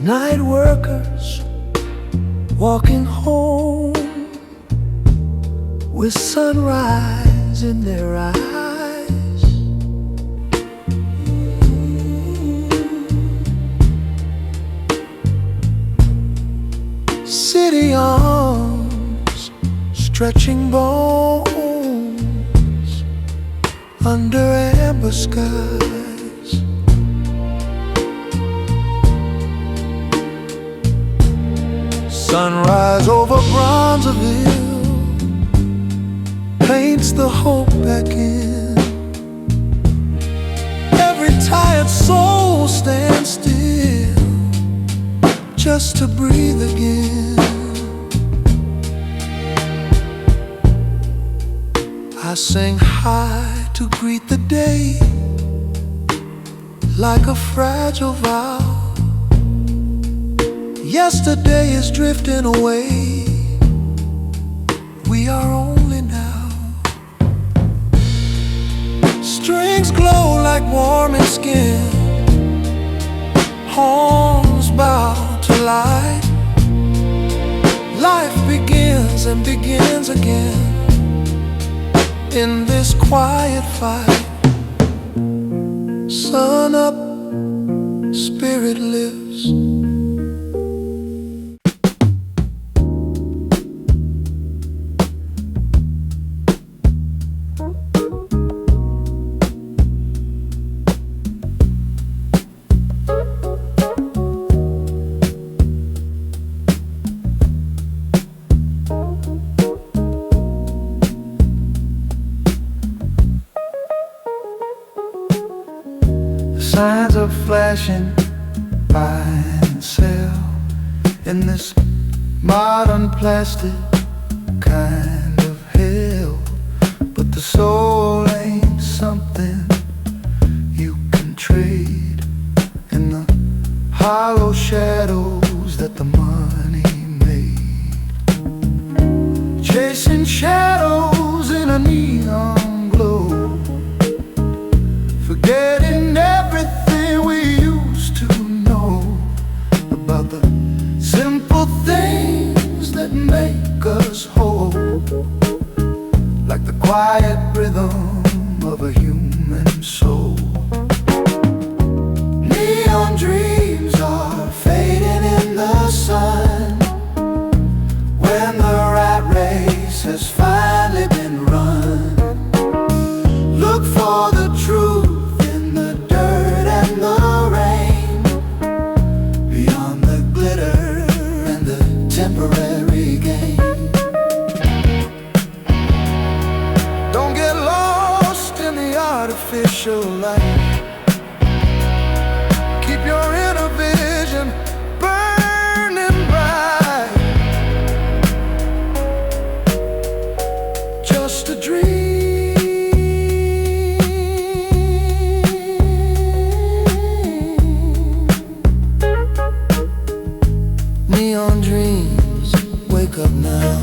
Night workers walking home with sunrise in their eyes. City arms stretching bones under amber skies. Sunrise over Bronzeville paints the hope back in. Every tired soul stands still just to breathe again. I sing high to greet the day like a fragile vow. Yesterday is drifting away. We are only now. Strings glow like warming skin. Horns bow to light. Life begins and begins again in this quiet fight. Sun up, spirit lives. Signs are flashing, buy and sell in this modern plastic kind of hell. But the soul ain't something you can trade in the hollow shadows that the money made. Chasing shadows in a neon glow, forgetting everything we used to know about the simple things that make us whole, like the quiet rhythm of a human soul. Neon dreams are fading in the sun when the rat race has finally been run. Look for the truth, temporary gain. Don't get lost in the artificial light. Keep your inner vision burning bright. Just a dream. Neon dreams, wake up now.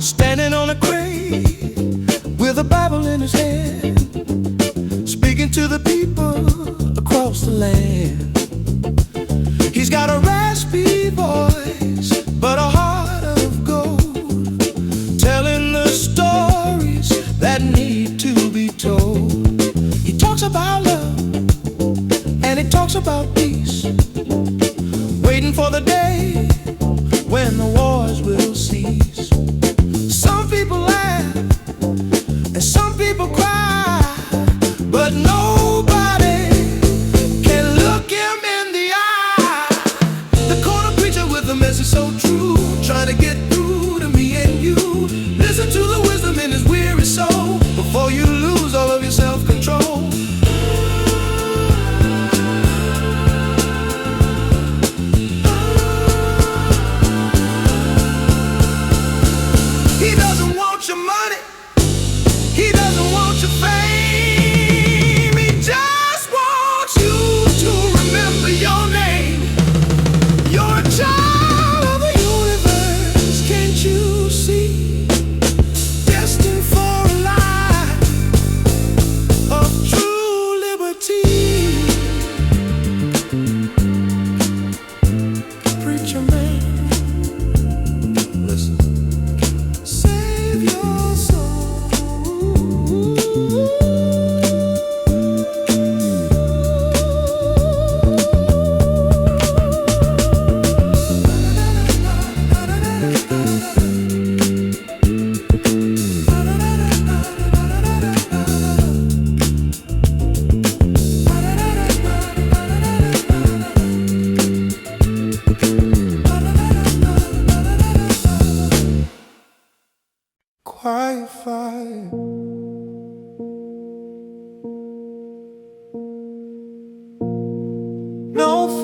Standing on a crate with a Bible in his hand, speaking to the people across the land. He's got a raspy voice, but a heart of gold, telling the stories that need to be told. He talks about love and he talks about peace, waiting for the day when the wars will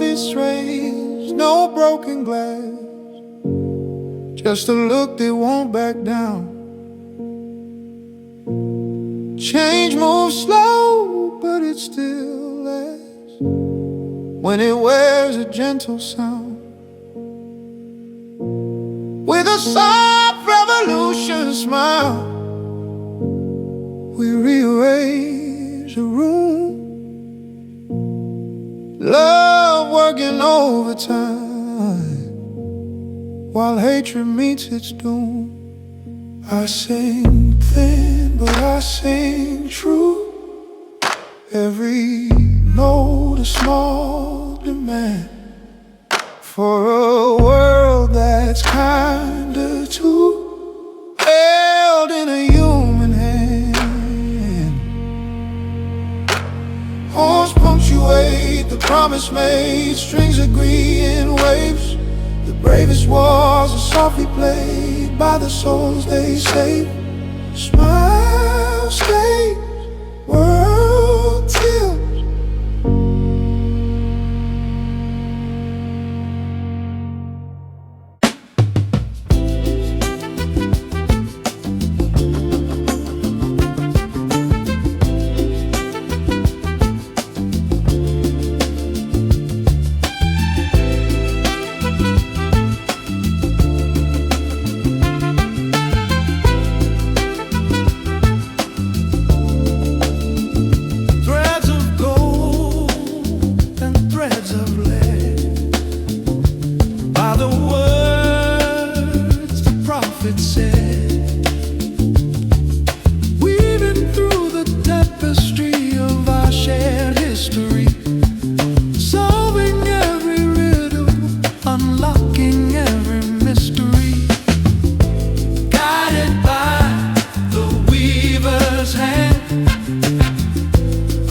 trophy strange, no broken glass, just a look that won't back down. Change moves slow, but it still lasts when it wears a gentle sound. With a soft revolution smile, we rearrange the room. Love working overtime while hatred meets its doom. I sing thin, but I sing true. Every note a small demand for a world that's kinder too, held in a human hand. Horns punctuate the promise made, strings agree in waves. The bravest wars are softly played by the souls they save. Smile stays, world tilts. Weaving through the tapestry of our shared history, solving every riddle, unlocking every mystery. Guided by the weaver's hand,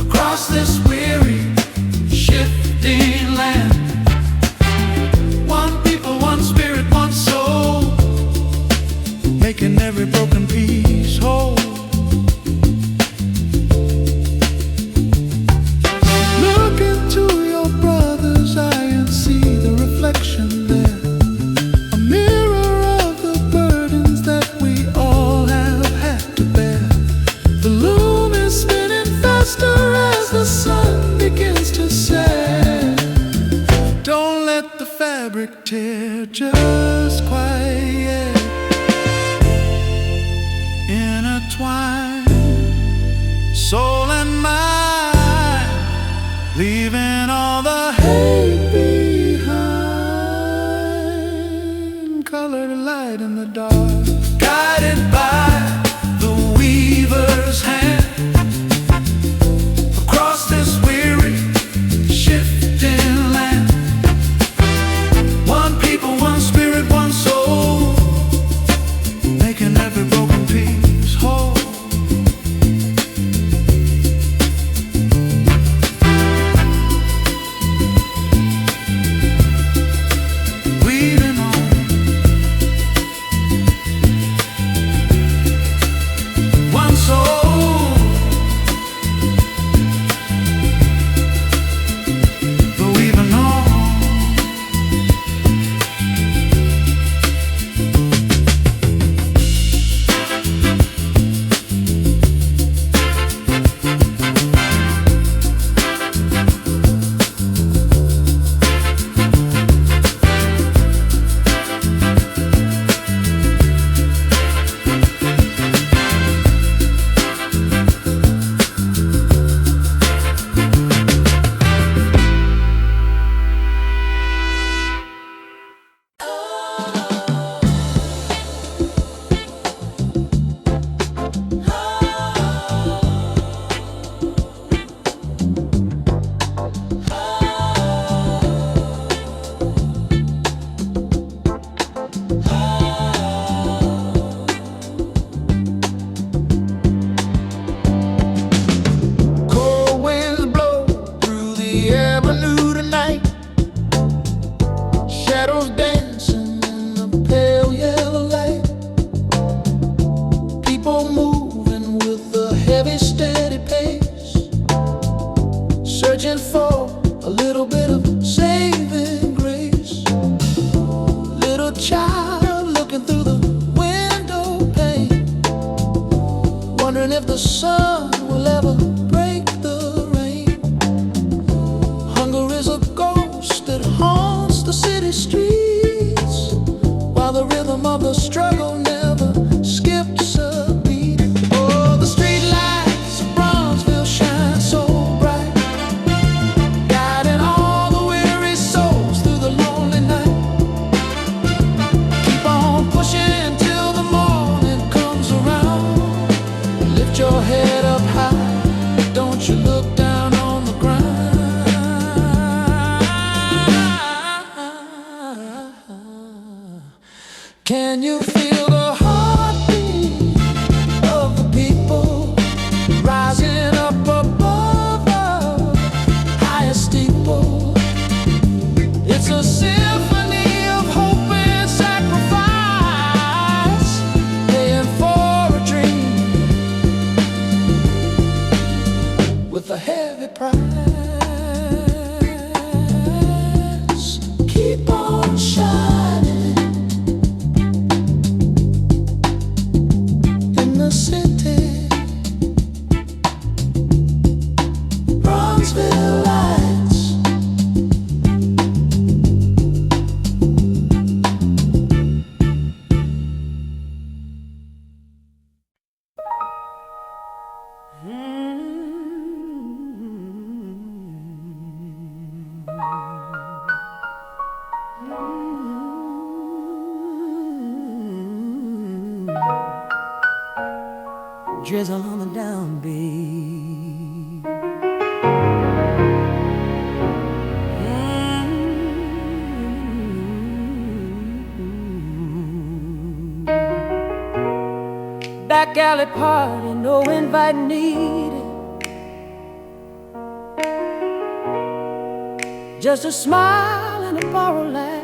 across this weary, shifting land. One people, one spirit, one soul, making every broken piece whole. Look into your brother's eye and see the reflection there, a mirror of the burdens that we all have had to bear. The loom is spinning faster as the sun begins to set. Don't let the fabric tear, just quiet. Intertwine soul and mind, leaving all the hate behind. Colored light in the dark, guided by the weaver's hand, across this weary, shifting land. One people, one spirit, one soul, making every broken piece whole. streets, while the rhythm of the struggle never skips a beat. Oh, the street lights of Bronzeville shine so bright, guiding all the weary souls through the lonely night. Keep on pushing till the morning comes around. Lift your head up high, don't you look down on the ground. Can you feel the heartbeat of the people rising up above the highest steeple? It's a symphony of hope and sacrifice, paying for a dream with a heavy price. Keep on shining in the city, Bronzeville lights. Drizzle on the downbeat. Back alley party, no invite needed. Just a smile and a borrowed laugh.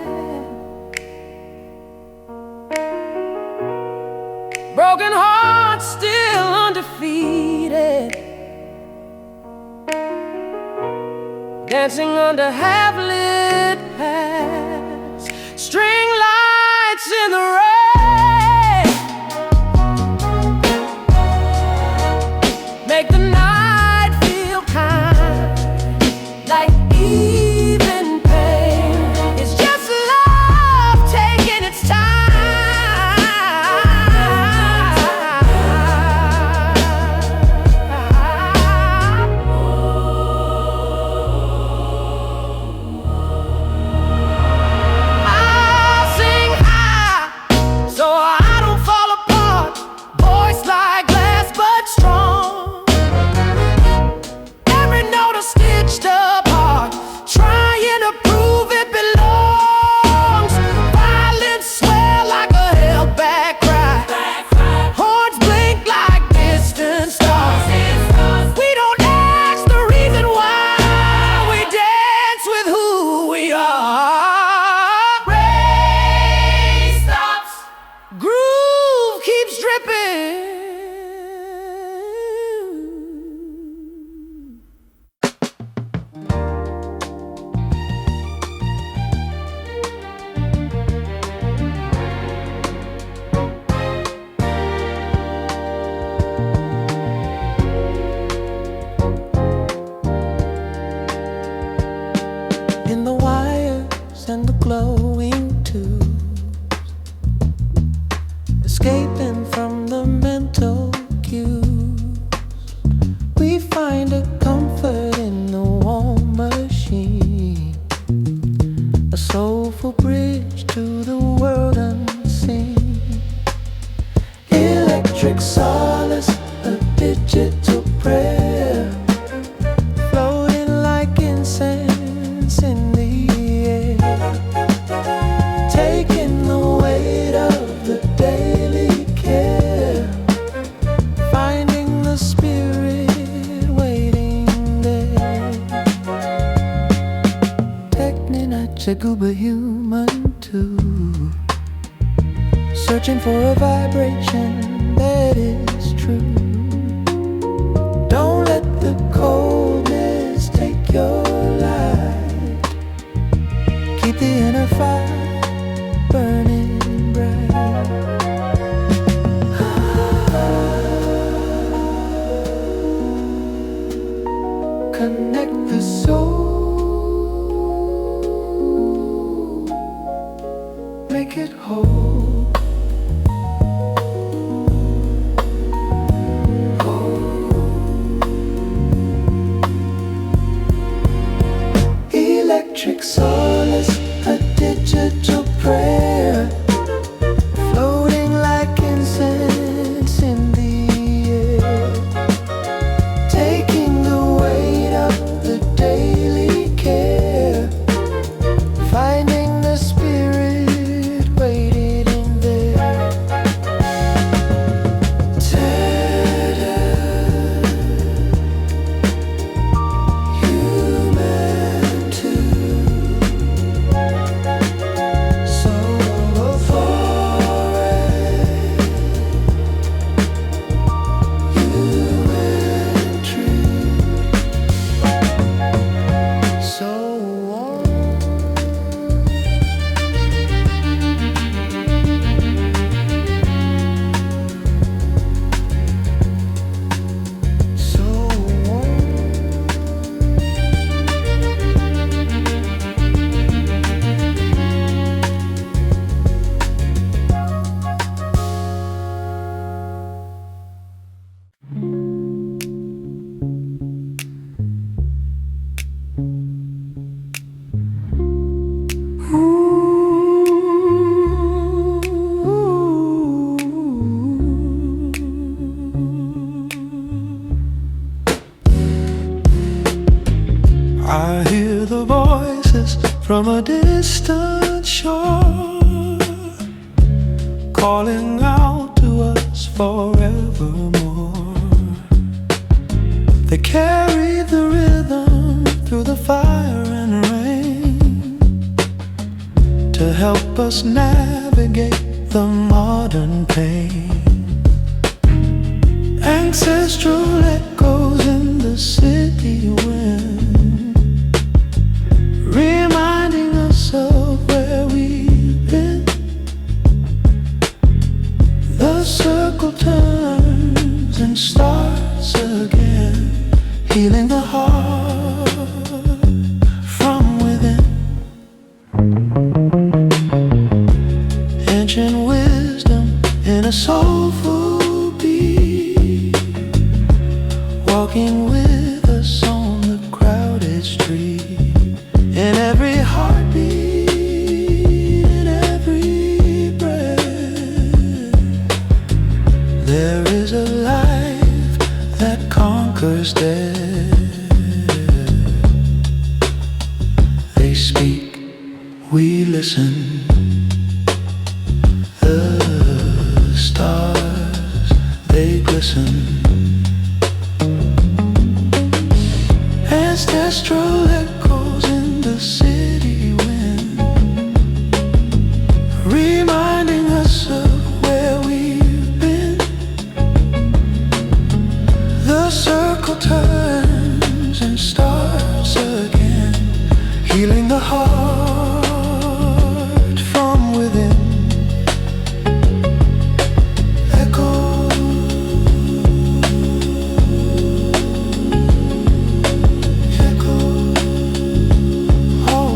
Broken hearts still undefeated, dancing under half-lit paths, string lights in the rain, make the night feel kind, like even pain is just love taking its time. In the wires and the glowing tubes, escaping from the mental cues, we find a comfort in the warm machine, a soulful bridge to the world unseen. Electric solace, a digital prayer, floating like incense in the air, taking the weight of the daily care, finding the spirit waiting there. Techninite, superhuman too, searching for a vibration that is true. Don't let the coldness take your light, keep the inner fire burning bright. Connect the soul hope. Electric solace, a digital prayer, floating like incense in the air, taking the weight of the daily care, finding the spirit waited in there. Tattered, human too, so foreign, human true, so warm. So warm. I hear the voices from a distant shore, calling out to us forevermore. They carry the rhythm through the fire and rain to help us navigate the modern pain. Ancestral echoes in the city wind, reminding us of where we've been. The circle turns and starts again, healing the heart from within. Ancient wisdom in a soulful beat, walking with us on the crowded street. In every heartbeat, in every breath, there is a life that conquers death. They speak, we listen. The stars, they glisten. Ancestral echoes in the city wind, reminding us of where we've been. The circle turns and starts again, healing the heart from within. Oh,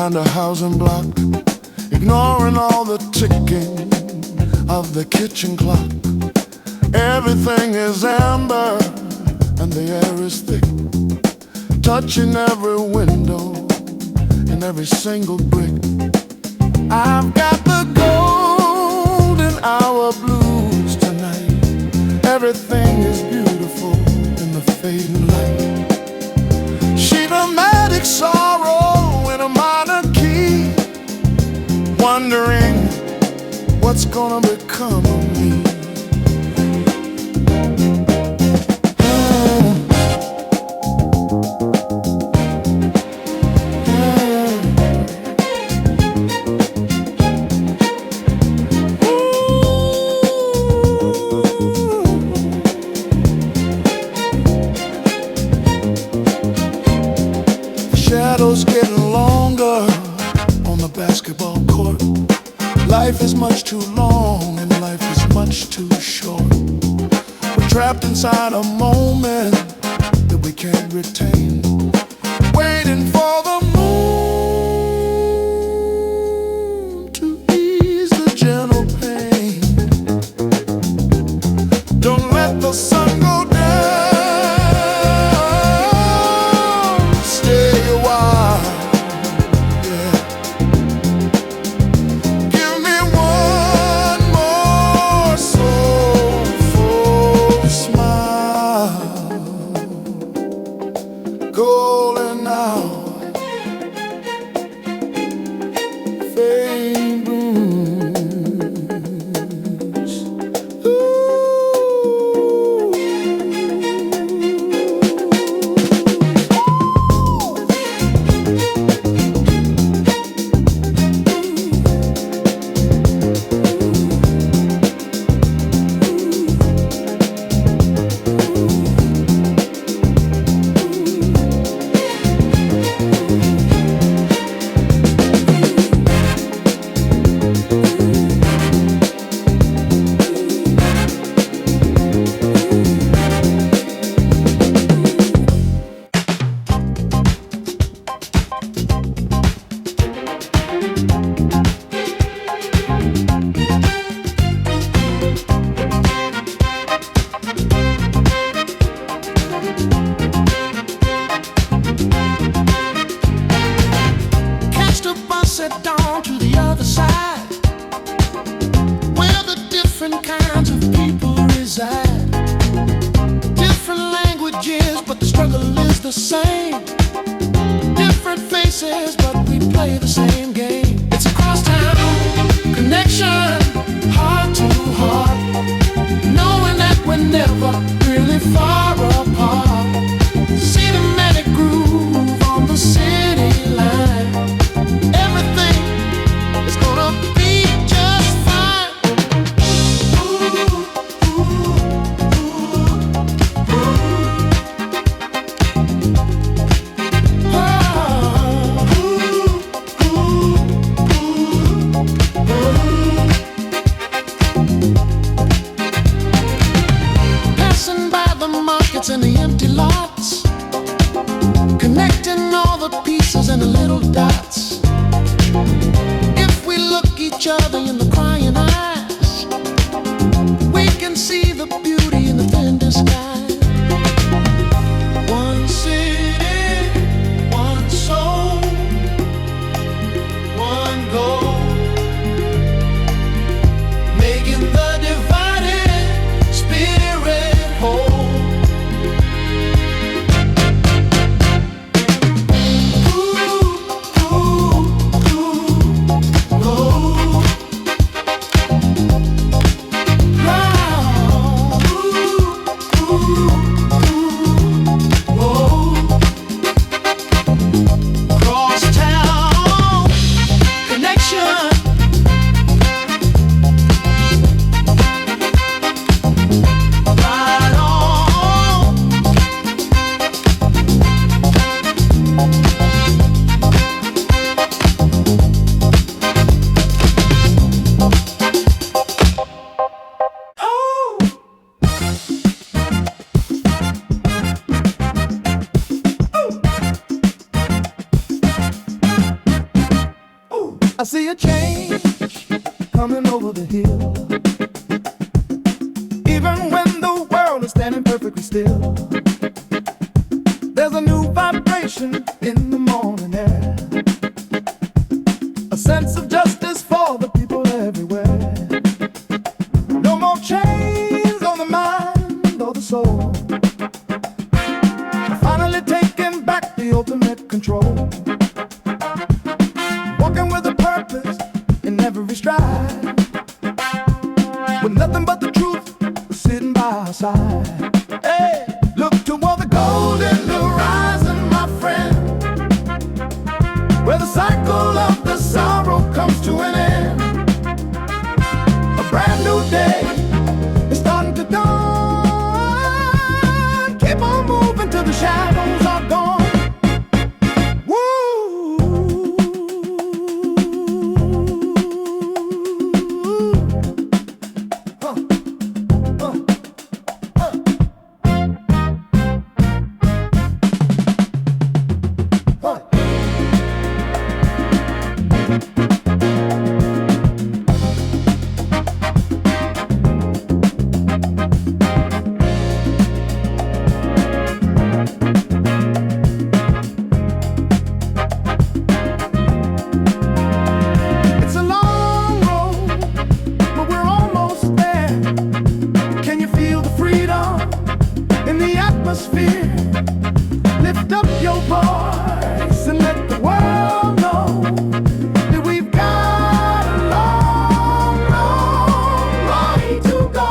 behind a housing block, ignoring all the ticking of the kitchen clock. Everything is amber and the air is thick, touching every window and every single brick. I've got the golden hour blues tonight. Everything is beautiful in the fading light. She dramatic sorrow in a minor key, wondering what's gonna become of me. Shadows getting longer on the basketball court. Life is much too long and life is much too short. We're trapped inside a moment that we can't retain, waiting for the moon to ease the gentle pain. Don't let the sun go down. Golden hour, fame blooms. Down to the other side, where the different kinds of people reside. Different languages, but the struggle is the same. Different faces, but we play the same game. It's a crosstown connection, heart to heart, knowing that we're never really far apart. Cinematic groove on the city line. Everything is gonna be just fine. Passing by the markets and the empty lots, connecting all the pieces and the little dots. If we look each other in the crying eyes, we can see the beauty in the thin disguise. One city, one soul, one goal, making the divided spirit whole. Ooh, over the hill. Even when the world is standing perfectly still, there's a new vibration in the morning air, a sense of justice for the people everywhere. No more chains on the mind or the soul, finally taking back the ultimate control. Walking with a purpose in every stride, with nothing but the truth sitting by our side. Hey, look toward the golden horizon, my friend, where the cycle of the sorrow comes to an end. A brand new day is starting to dawn. Keep on moving till the shadows are gone. Lift up your voice and let the world know that we've got a long, long way to go.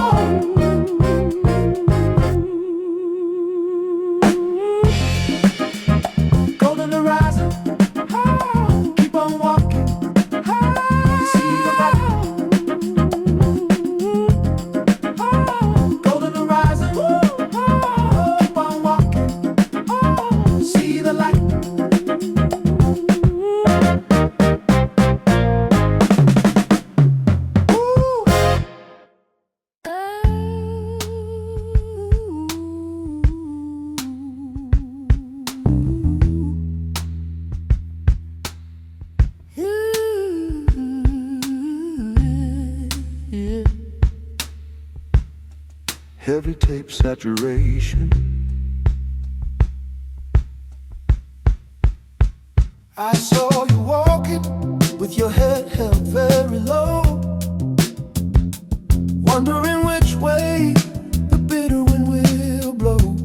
Golden horizon, keep on walking, see the light. Golden horizon, keep on walking, see the light. Heavy tape saturation, I saw you walking with your head held very low, wondering which way the bitter wind will blow.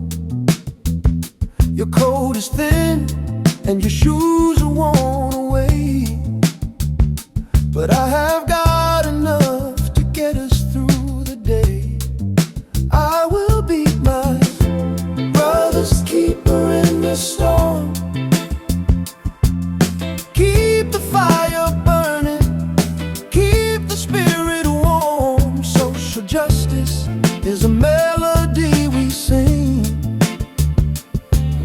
Your coat is thin and your shoes are worn away, but I have got enough to get us through the day. I will be my brother's keeper in the storm, keep the fire burning, keep the spirit warm. Social justice is a melody we sing,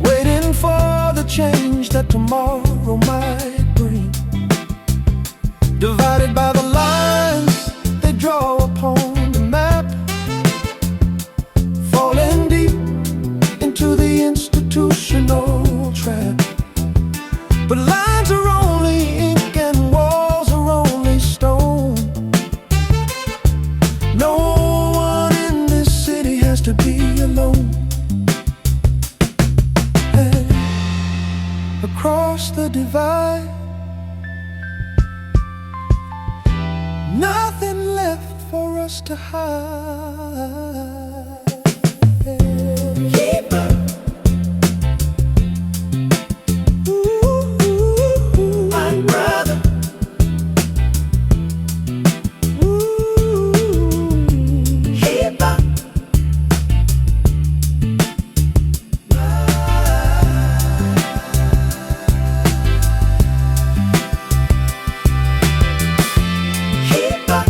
waiting for the change that tomorrow might bring. Divided by the lines they draw upon the map, falling deep into the institutional trap. But lines are only ink and walls are only stone. No one in this city has to be alone. Hey, across the divide, nothing left for us to hide. Keeper, my brother. Keeper, keeper.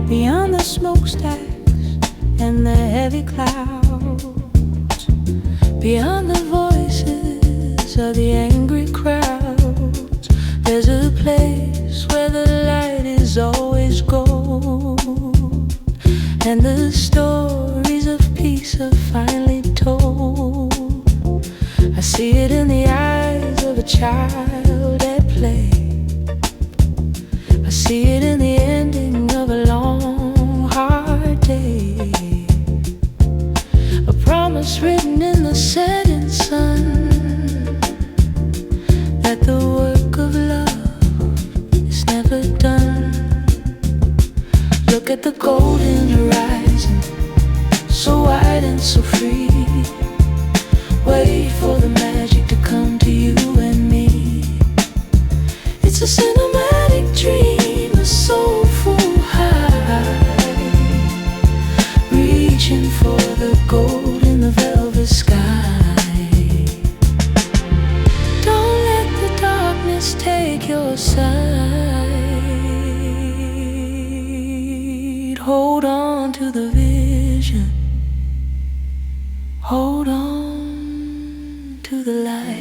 beyond the smokestacks and the heavy clouds, beyond the voices of the angry crowds. There's a place where the light is always gold, and the stories of peace are finally told. I see it in the eyes of a child at play. I see it in the ending of a long, hard day. A promise written in the setting sun, that the work of love is never done. Look at the golden horizon, so wide and so free. Wait for the magic to come to you and me. It's a cinematic dream, a soulful high, reaching for the gold in the velvet sky. Don't let the darkness take your sight. Hold on to the vision, hold on to the light.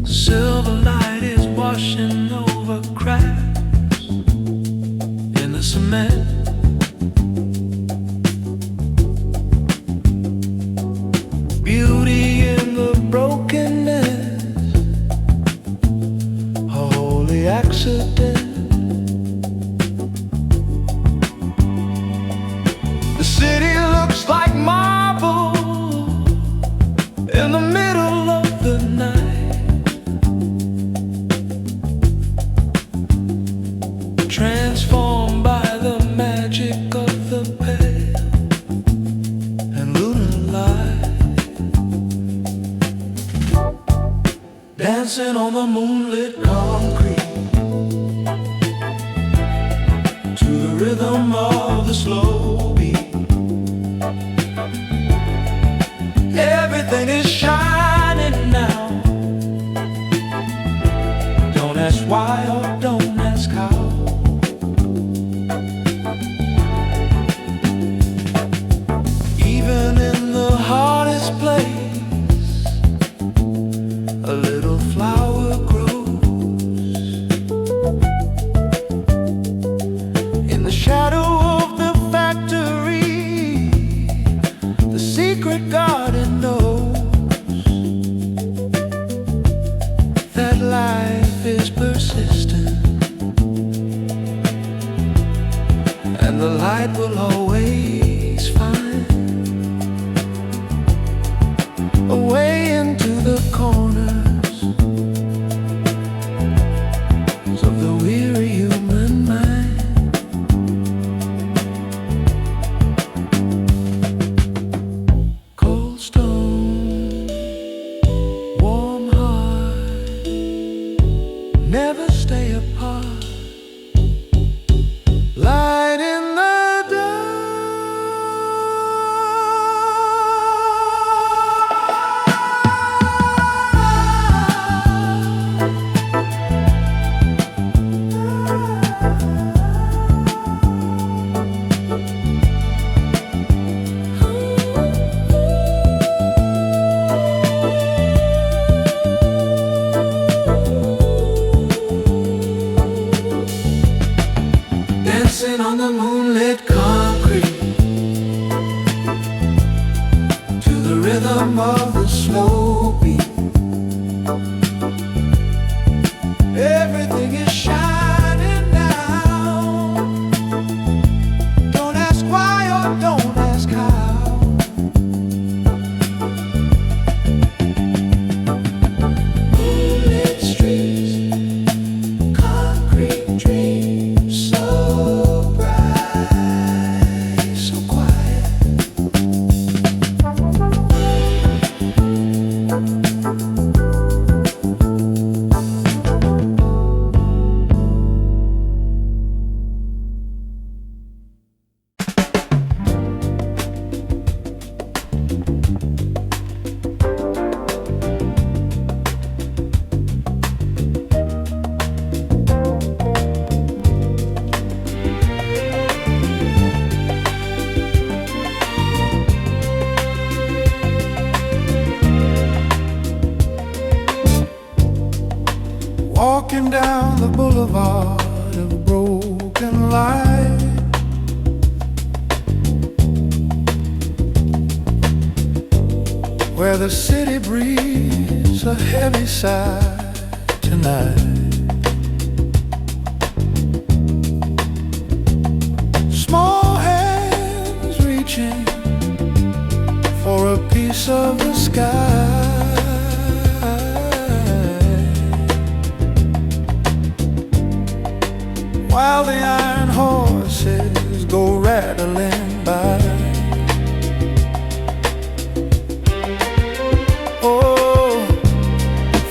Silver light is washing over cracks in the cement. Beauty in the brokenness, a holy accident. The city looks like marble in the middle of the night. Transformed by the magic of the pale and lunar light, dancing on the moonlit concrete to the rhythm of the slow beat. Everything is shining now. Don't ask why or don't ask how. Even in the hardest place, a little flower grows. In the shadow of the factory, the secret garden knows that life is persistent, and the light will always find a way into the corners of the weary human mind. Cold stone, warm heart, never walking down the boulevard of broken light. Where the city breathes a heavy sigh tonight. Small hands reaching for a piece of the sky. While the iron horses go rattling by. Oh,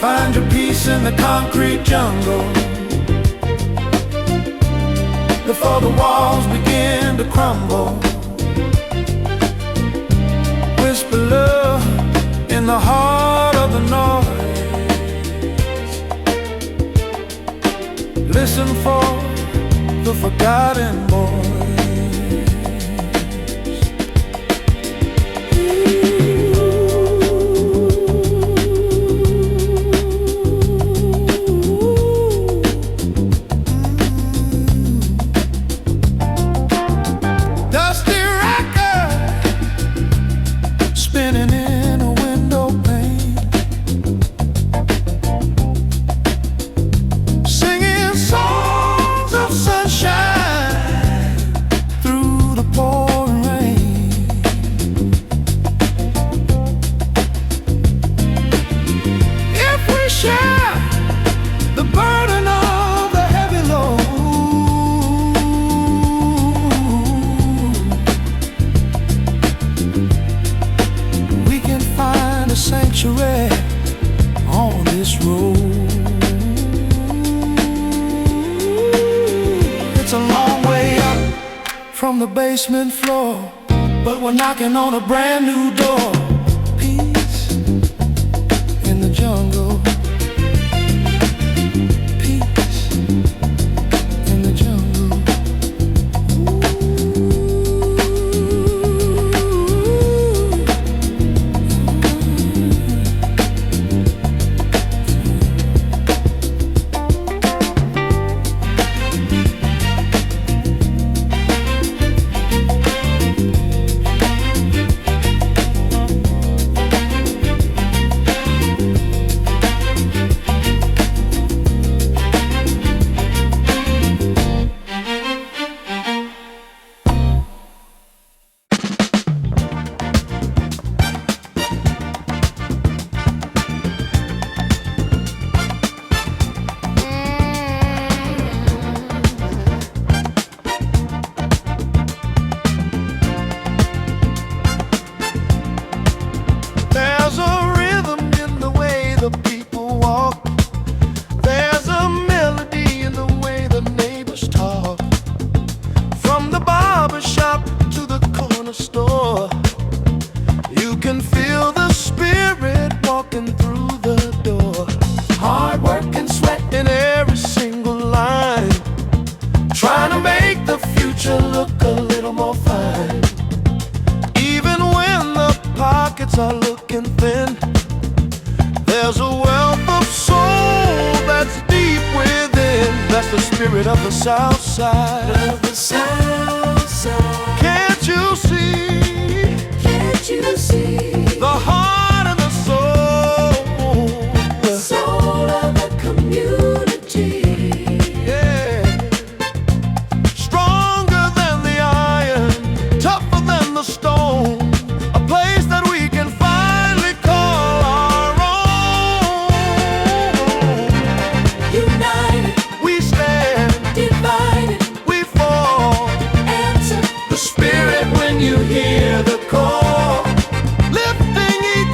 find your peace in the concrete jungle before the walls begin to crumble. Whisper love in the heart of the noise. Listen for the forgotten voice. Dusty record spinning in a window pane, singing songs of sunshine through the pouring rain. If we share the burden of the heavy load, we can find a sanctuary on this road. It's a long way up from the basement floor, but we're knocking on a brand new door. Peace in the jungle. Peace in the jungle. There's a rhythm in the way the people walk. There's a melody in the way the neighbors talk. From the barber shop to the corner store, you can feel the spirit walking through the door. Hard work and sweat in every single line, trying to make the future look a little more fine. Even when the pockets are looking thin, there's a wealth of soul that's deep within. That's the spirit of the South Side. Of the South Side. Can't you see? Can't you see? The heart and the soul. The soul of the community. Yeah. Stronger than the iron, tougher than the stone. A place that we can finally call our own. United, we stand. Divided, we fall. Answer the spirit when you hear the call. Lifting each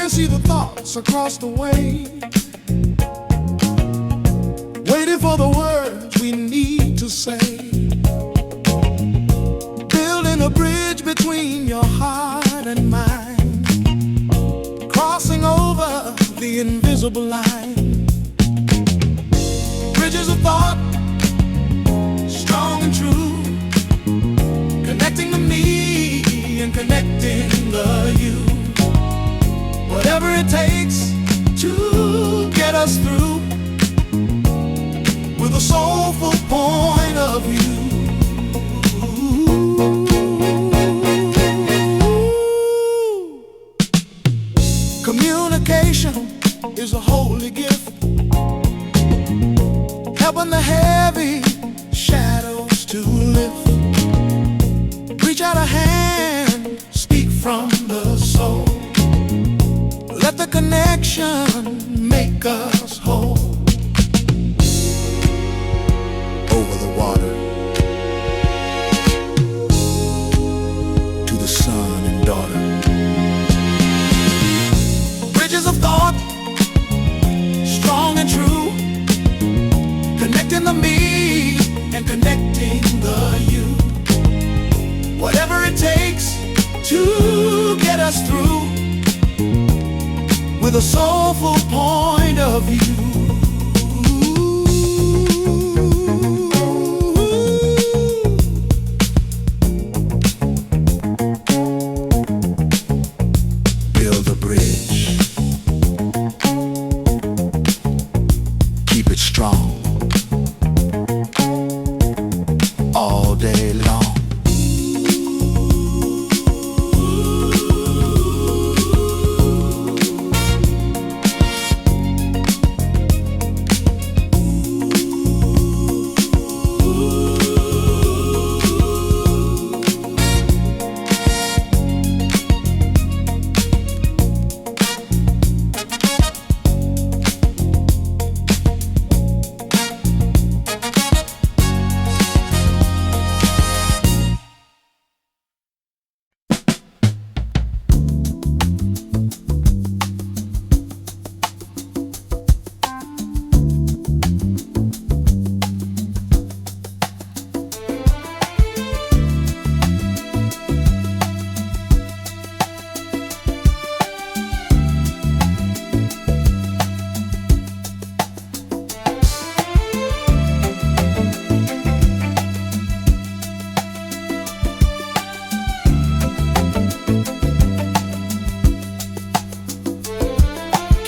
can see the thoughts across the way, waiting for the words we need to say. Building a bridge between your heart and mine, crossing over the invisible line. Bridges of thought, strong and true, connecting the me and connecting the you. Whatever it takes to get us through, with a soulful point of view. Communication is a holy gift, helping the heavy shadows to lift. Reach out a hand, speak from the soul. Let the connection make us whole. Over the water, to the son and daughter. Bridges of thought, strong and true, connecting the me and connecting the you. Whatever it takes to get us through, with a soulful point of view. Build a bridge, keep it strong, all day long.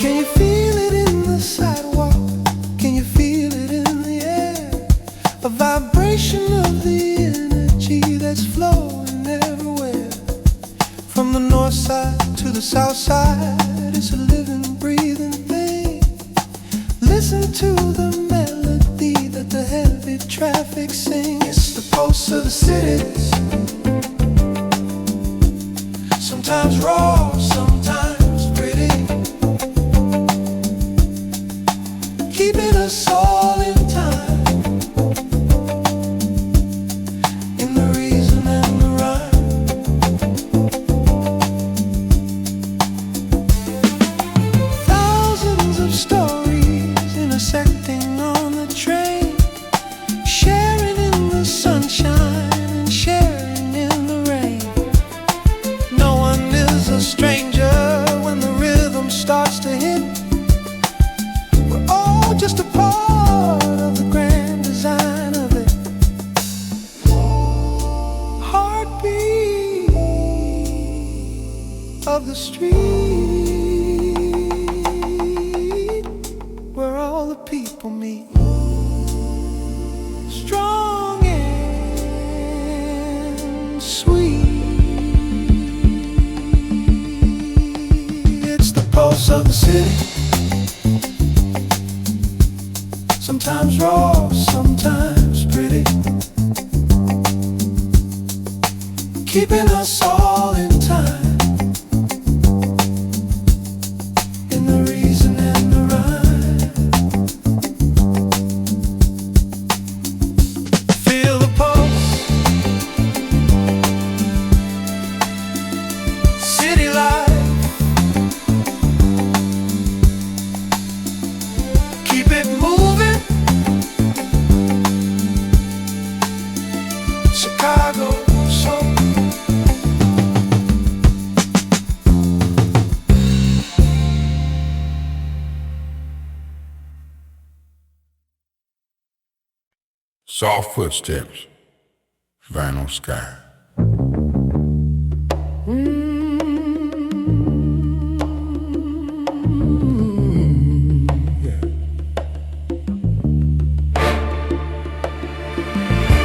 Can you feel it in the sidewalk? Can you feel it in the air? A vibration of the energy that's flowing everywhere. From the north side to the south side, it's a living, breathing thing. Listen to the melody that the heavy traffic sings. It's the pulse of the cities, sometimes raw, sometimes pretty, keeping us all in time, in the reason and the rhyme. Thousands of stories intersecting on the train, sharing in the sunshine and sharing in the rain. No one is a stranger when the rhythm starts to hit. We're all just a part of the grand design of it. Heartbeat of the street, where all the people meet. Strong and sweet. It's the pulse of the city, sometimes raw, sometimes pretty, keeping us all in time, in the reason and the rhyme. Feel the pulse, city life, Soft footsteps, vinyl sky.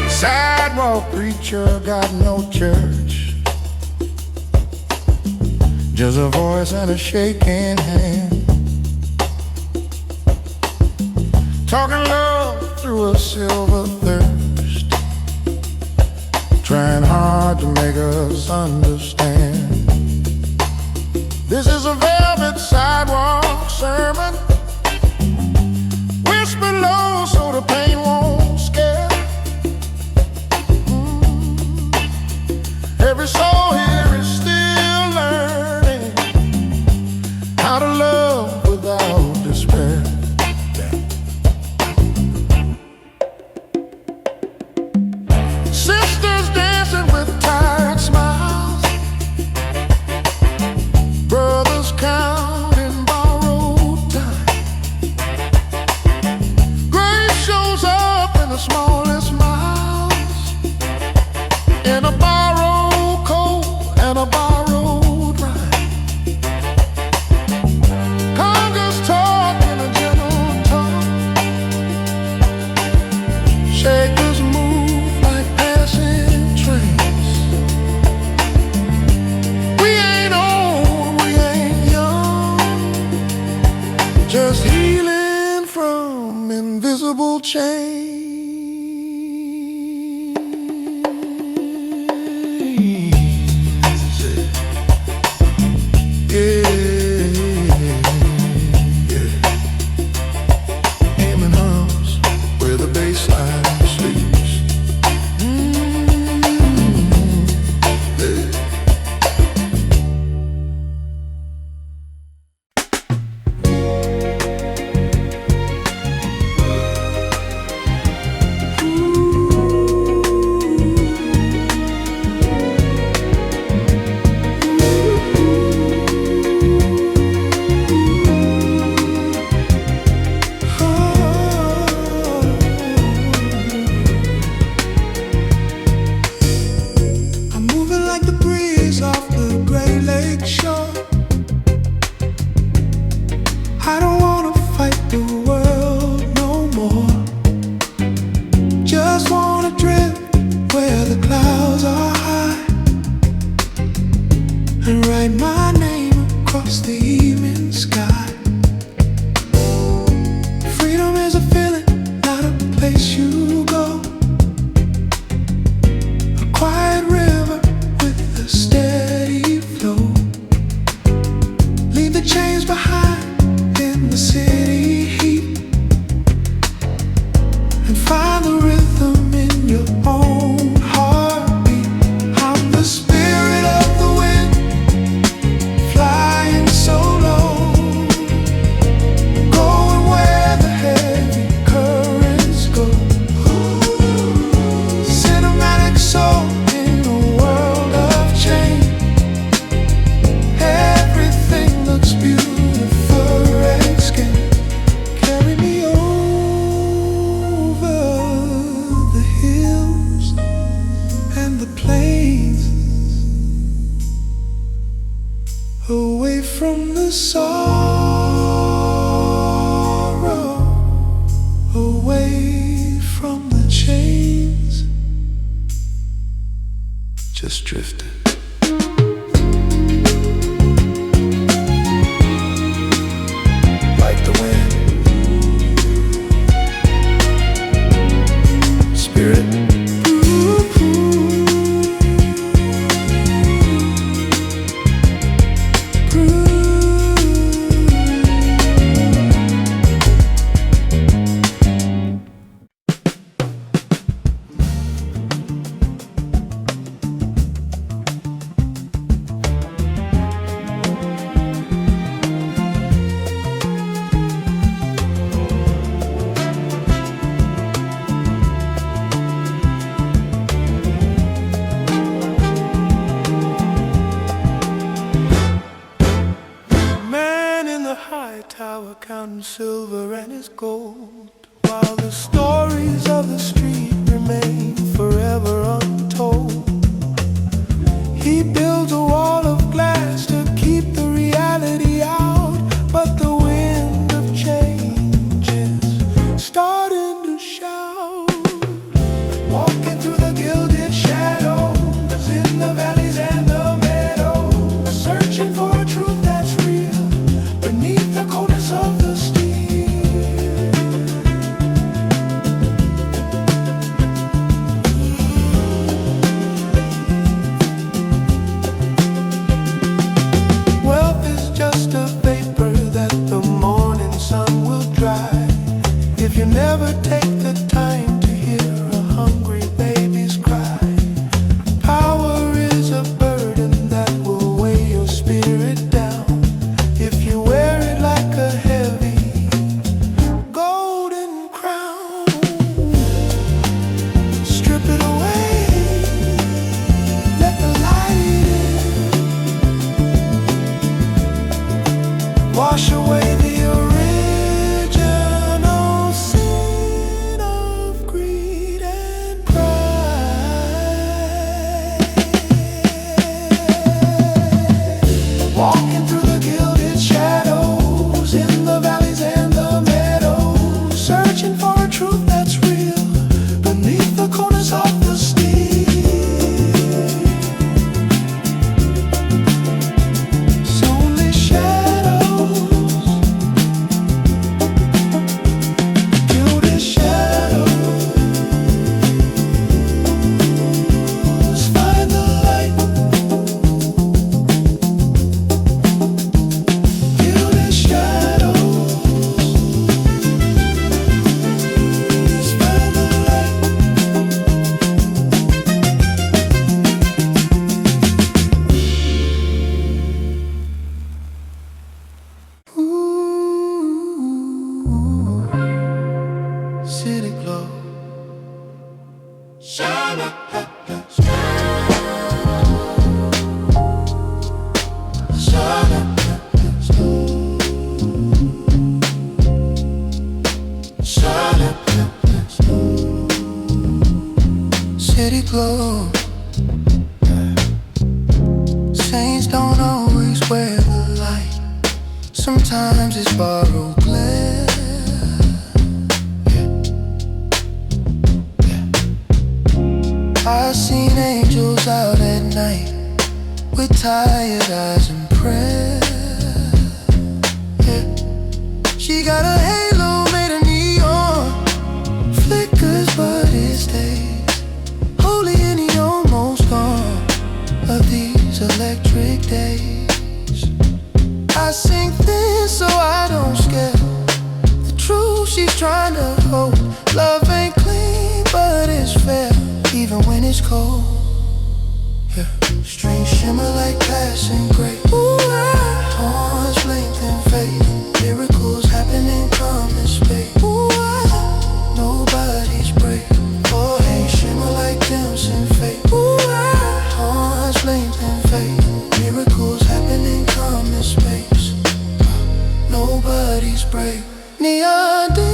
Sidewalk preacher got no church, just a voice and a shaking hand, talking love through a silver thirst, trying hard to make us understand. This is a velvet sidewalk sermon, whisper low so the pain won't scare. Every soul here is still learning how to love without despair. Sisters dancing with tired smiles, brothers counting borrowed time. Grace shows up in the smallest miles, in a borrowed coat and a borrowed rhyme. Congress talk in a gentle tone, shakers move like passing trains. We ain't old, we ain't young, just healing from invisible chains. Aiming hums where the bassline sleeps. I'm moving like the breeze off the Great Lake shore. I don't wanna fight the world no more. Just wanna drift where the clouds are high and write my name across the evening sky. Freedom is a feeling, not a place you go. A quiet river with a steady flow. Leave the chains behind in the city heat and find the rhythm in your own heartbeat. I'm the spirit of the wind, flying so low, going where the heavy currents go. Cinematic soul in a world of change. Everything looks beautiful, red skin. Carry me over the hills and the plains, away from the sorrow, away from the chains, just drifting. Like the wind, spirit. He builds a wall of glass to keep the reality out, but the wind of change is starting to shout. Walking through the gilded shadows in the valleys and the meadows, searching for a truth that's real beneath the coldness of the steel. Wealth is just a vapor that the morning sun will dry if you never take the time to hear a hungry baby's cry. Power is a burden that will weigh your spirit down if you wear it like a heavy golden crown. Strip it away, let the light in, wash away the original sin of greed and pride. Walking through the gilded shadows in the valleys and the meadows, searching for a truth that's real beneath the corners of the steel. It's only shadows, gilded shadows. Find the light, gilded shadows. Find the light. Ooh, city glow. Shine up, shine up, shine up, city glow. Saints don't always wear the light. Sometimes it's borrowed glare. I've seen angels out at night with tired eyes and prayer. Yeah. She got a halo made of neon, flickers but it stays holy in the almost gone of these electric days. I sing thin so I don't scare the truth she's trying to hold. Love ain't clean but it's fair, even when it's cold. Yeah. Strings shimmer like passing gray. Horns length and fade. Miracles happening, come in space. Nobody's brave. Forehead shimmer like gems and fade. Horns length and fade. Miracles happening, come in space. Nobody's brave. Neon days,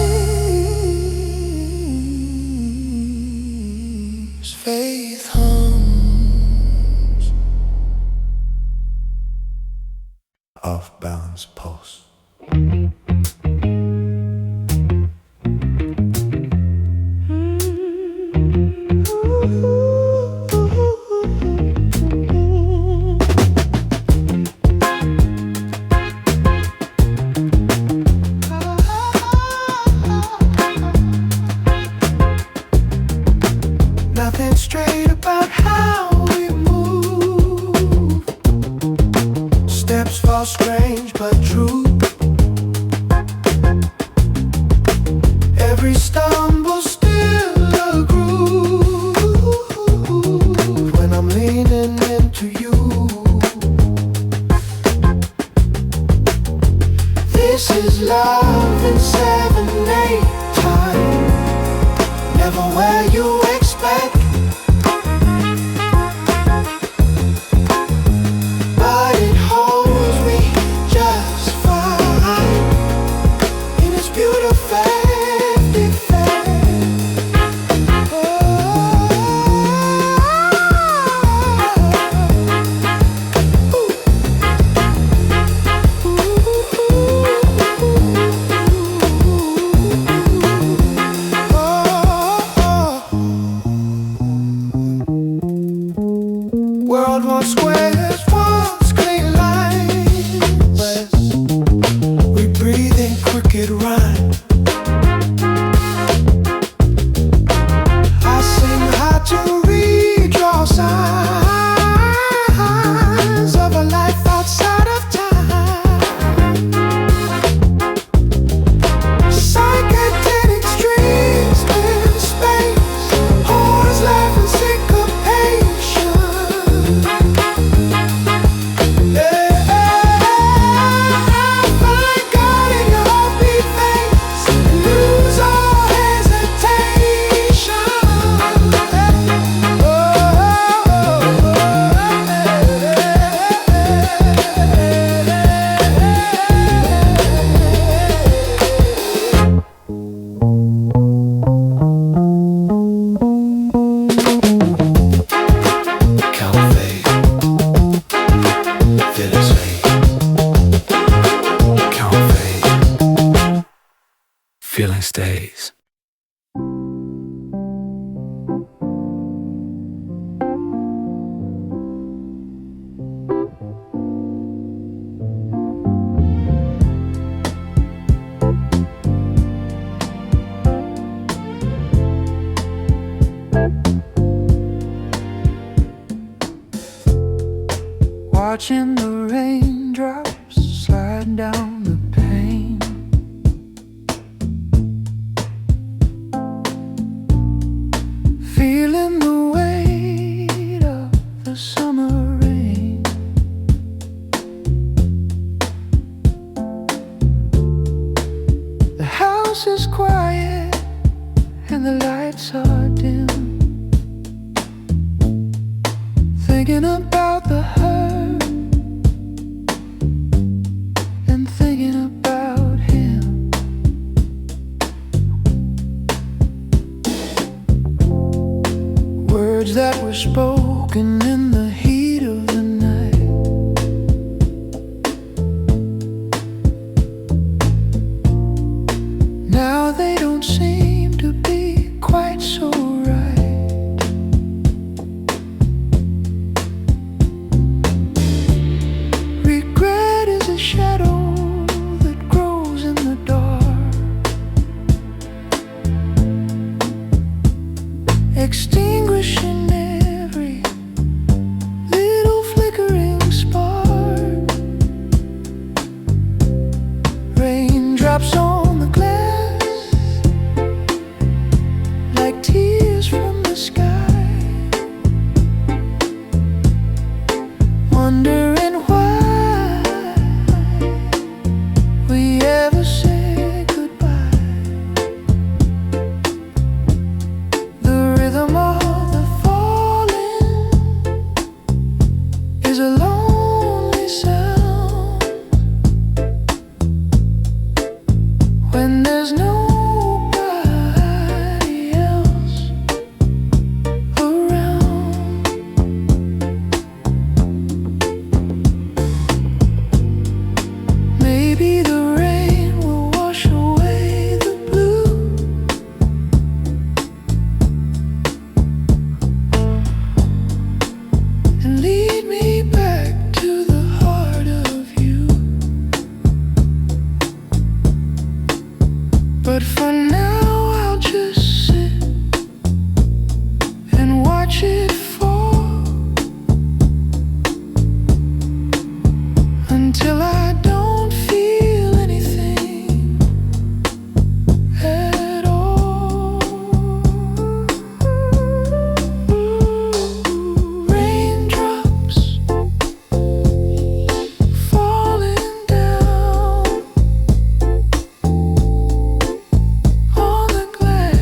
faith hums. Off balance pulse. Nothing straight about how we move. Steps fall strange but true. Every stumble still a groove when I'm leaning into you. This is love in 7/8 time, never where you expect. But it holds me just fine in its beautiful defect. West wants clean lines. West, we breathe in crooked rhyme. I sing hard to redraw signs of a life outside of time. Psychedelic streams in space, horns laugh in syncopation. Find God in your upbeat face and lose all hesitation. Count fade, feelings fade. Count fade, feeling stays. Watching the raindrops slide down the pane. Feeling the weight of the summer rain. The house is quiet and the lights are dim. Thinking about the hurt and thinking about him. Words that were spoken in the heat of the night. Now they don't seem to be quite so right. Regret is a shadow that grows in the dark, extinguishing every little flickering spark. Raindrops on the glass, like tears from the sky. Wondering why we ever said goodbye. The rhythm of the falling is a lonely sound when there's nobody else around. Maybe the rain will wash away the blue and lead me back to the heart of you. But for now I'll just sit and watch it fall until I don't feel anything at all. Raindrops falling down on the glass.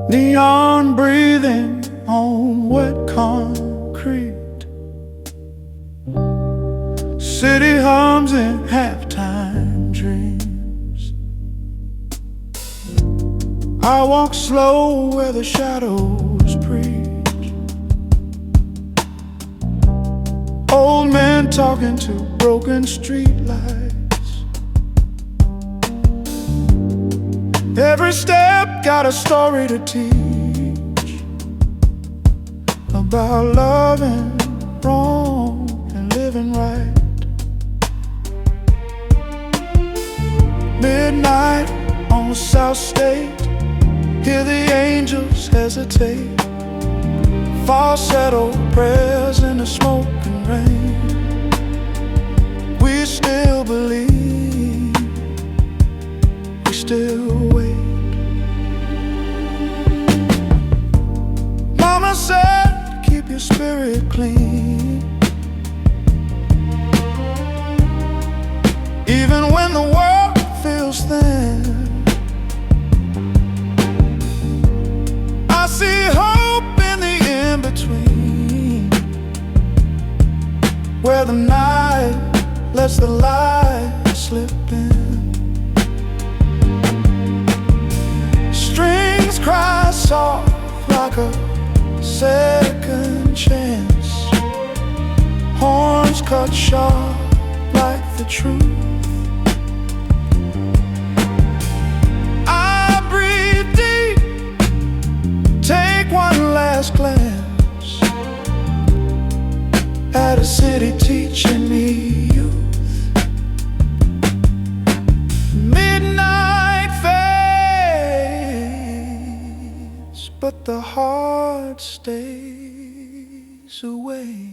Neon breathing on wet concrete. City hums in halftime. I walk slow where the shadows preach. Old men talking to broken streetlights. Every step got a story to teach about loving wrong and living right. Midnight on South State, hear the angels hesitate. Falsetto prayers in the smoke and rain. We still believe, we still wait. Mama said, keep your spirit clean, even when the world feels thin. I see hope in the in-between, where the night lets the light slip in. Strings cry soft like a second chance. Horns cut sharp like the truth. One last glance at a city teaching me youth. Midnight fades, but the heart stays away.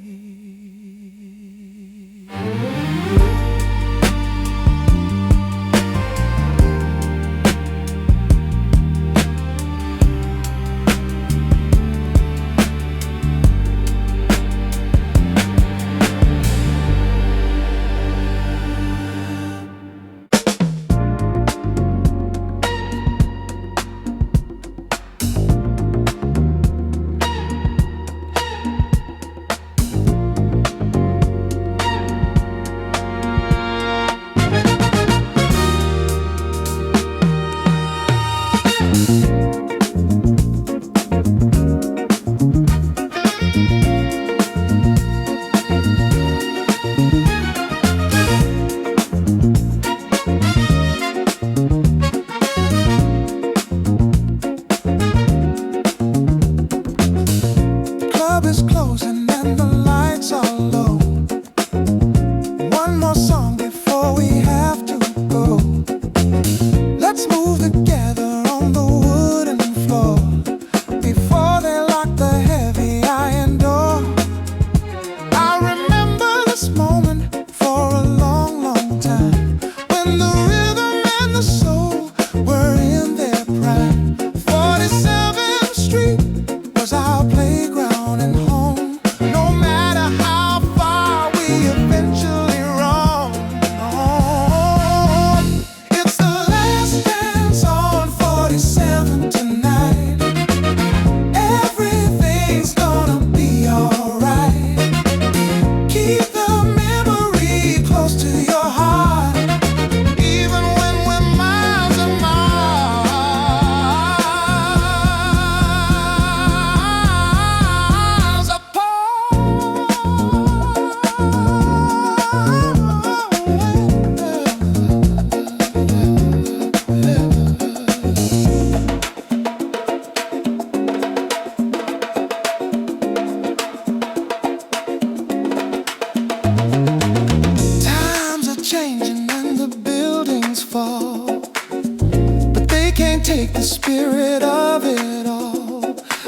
Take the spirit of it all.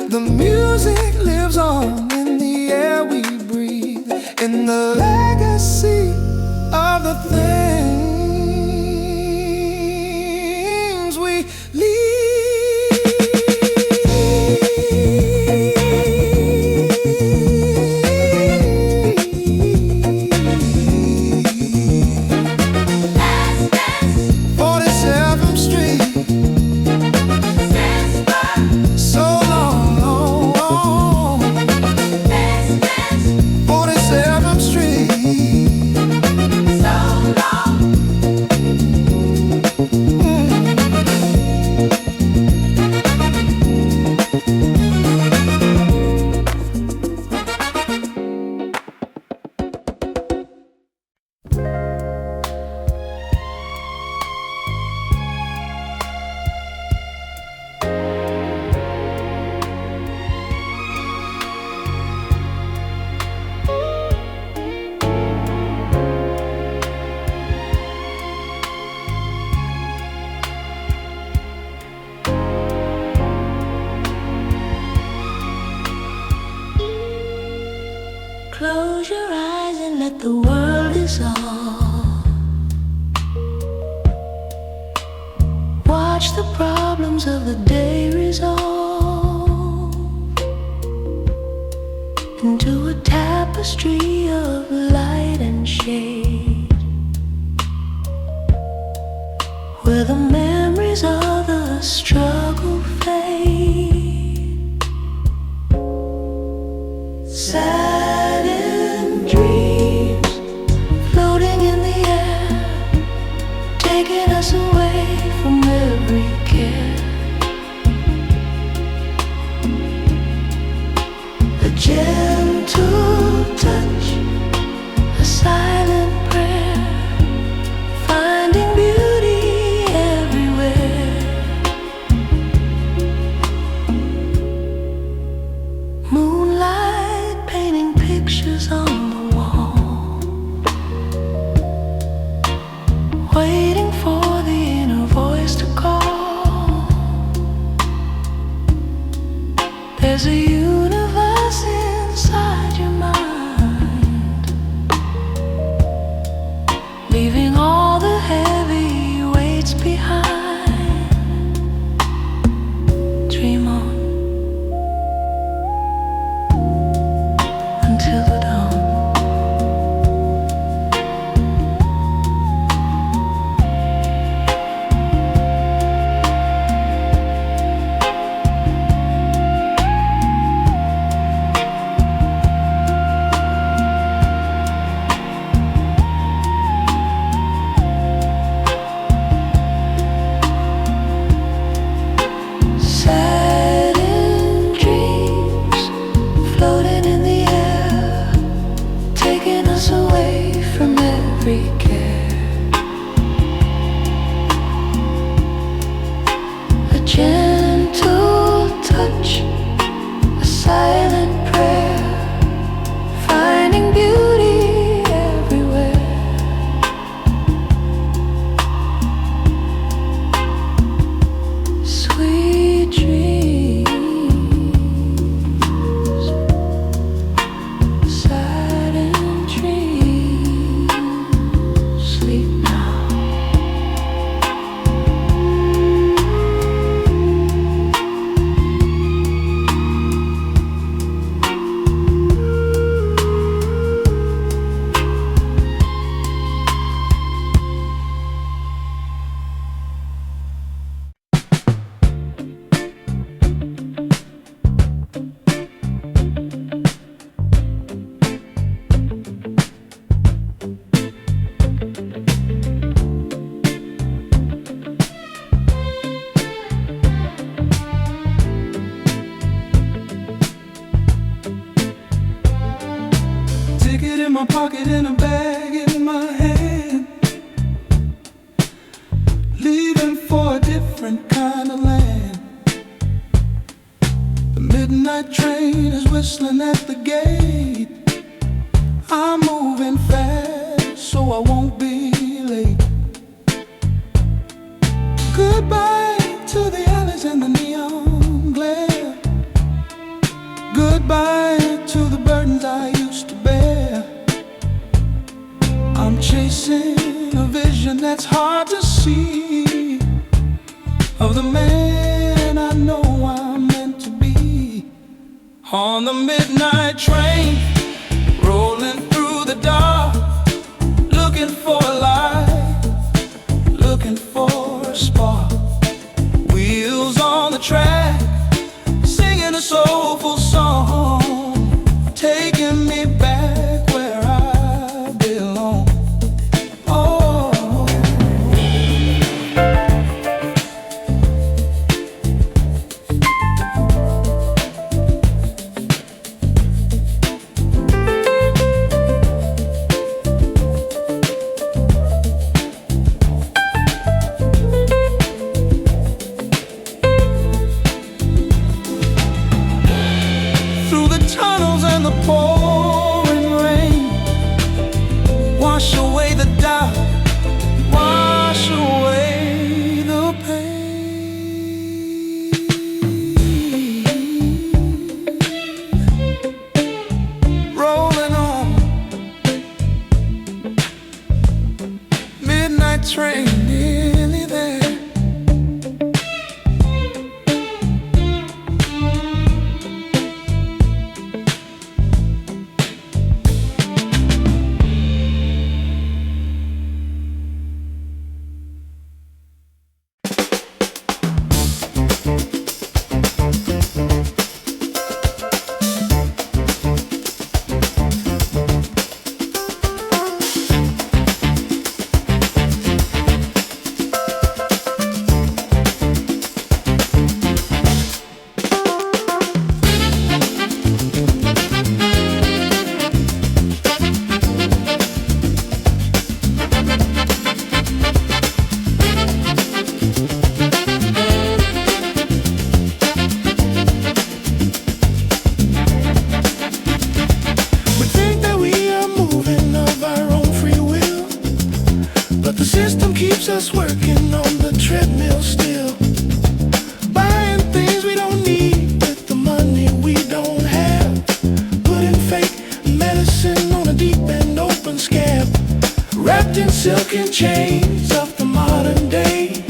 The music lives on in the air we breathe, in the legacy of the things we leave. Long. Close your eyes and let the world dissolve. Watch the problems of the day resolve into a tapestry of light and shade, where the memories of the struggle fade. Saddened dreams floating in the air, taking us away from every care. A gentle touch, a silent prayer, finding beauty everywhere. Moonlight painting pictures on the wall, waiting for the inner voice to call. There's a universe inside your mind, leaving all the heavy weights behind. Dream on until the dawn. Saddened dreams floating in the air, taking us away from every care. A gentle touch, a silent prayer, finding beauty everywhere. Sweet dreams, saddened dreams, sleep now. Ticket in my pocket and a bag in my hand, leaving for a different kind of land. The midnight train is whistling at the gate. I'm moving fast so I won't be late. Goodbye to the alleys and the neon glare. Goodbye to the burdens I used to bear. I'm chasing a vision that's hard to see, of the man I know I'm meant to be. On the midnight train, rolling through the dark, looking for a light, looking for a spark. Wheels on the track, singing a soulful song, taking me back where I belong. Oh, keeps us working on the treadmill still, buying things we don't need with the money we don't have, putting fake medicine on a deep and open scab, wrapped in silken chains of the modern day,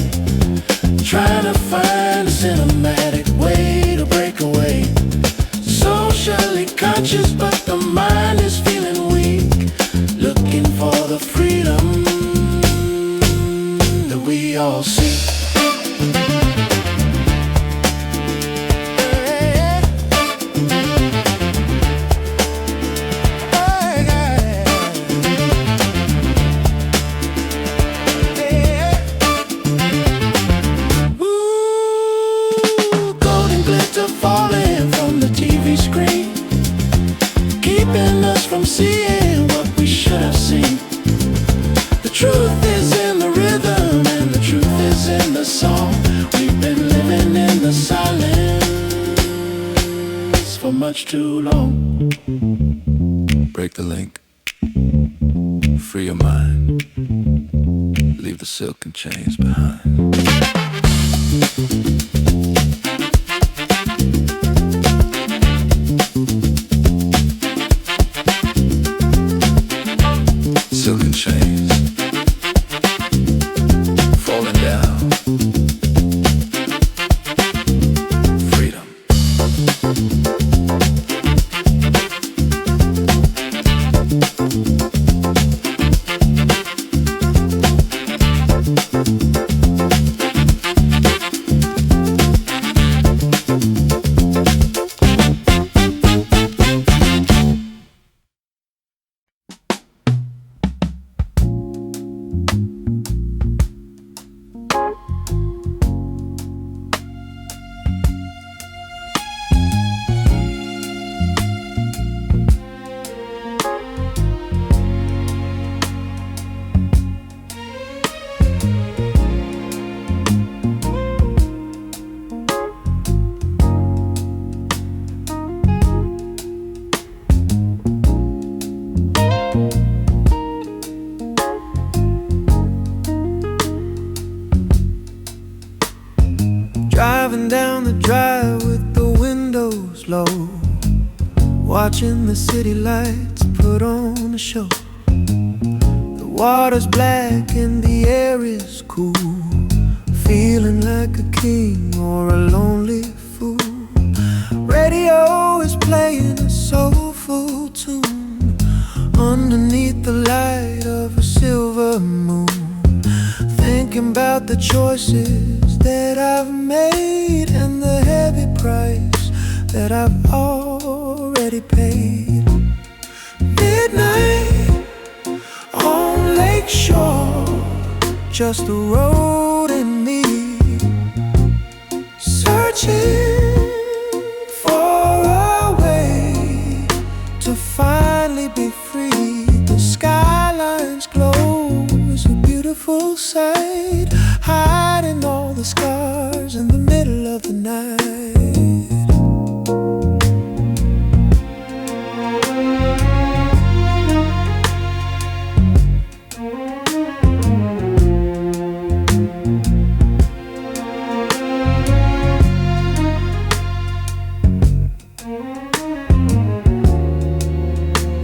trying to find a cinematic way to break away. Socially conscious, but the mind is feeling weak, looking for the freedom that we all seek. Falling from the TV screen, keeping us from seeing what we should have seen. The truth is in the rhythm, and the truth is in the song. We've been living in the silence for much too long. Break the link, free your mind, leave the silken chains behind. Silken chains falling down. Freedom. Driving down the drive with the windows low, watching the city lights put on a show. The water's black and the air is cool, feeling like a king or a lonely fool. Radio is playing a soulful tune underneath the light of a silver moon, thinking about the choices that I've made and the heavy price that I've already paid. Midnight on Lake Shore, just the road and me, searching for a way to finally be free. The skyline's glow is a beautiful sight, hiding all the scars in the middle of the night.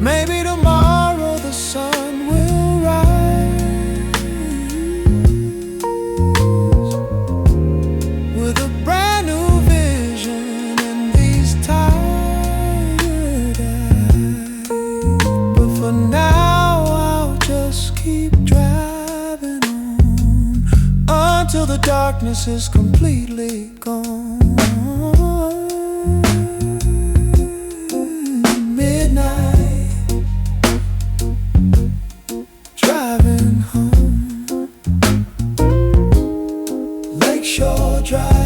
Maybe tomorrow the sun will rise with a brand new vision in these tired eyes. But for now I'll just keep driving on until the darkness is completely gone. Driving home, Lakeshore Drive.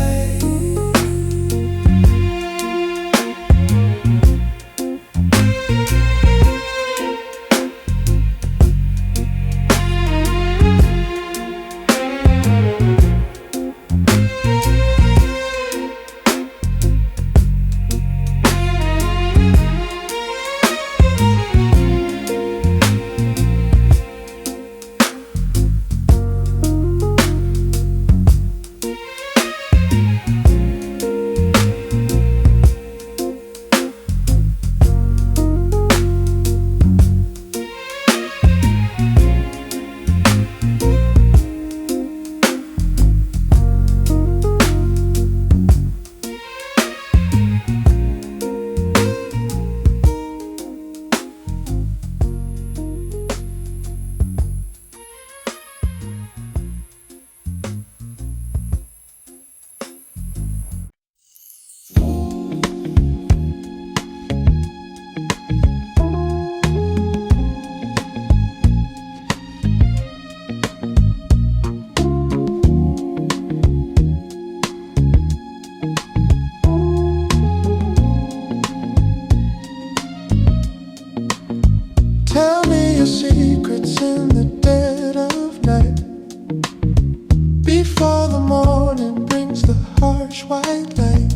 before the morning brings the harsh white light.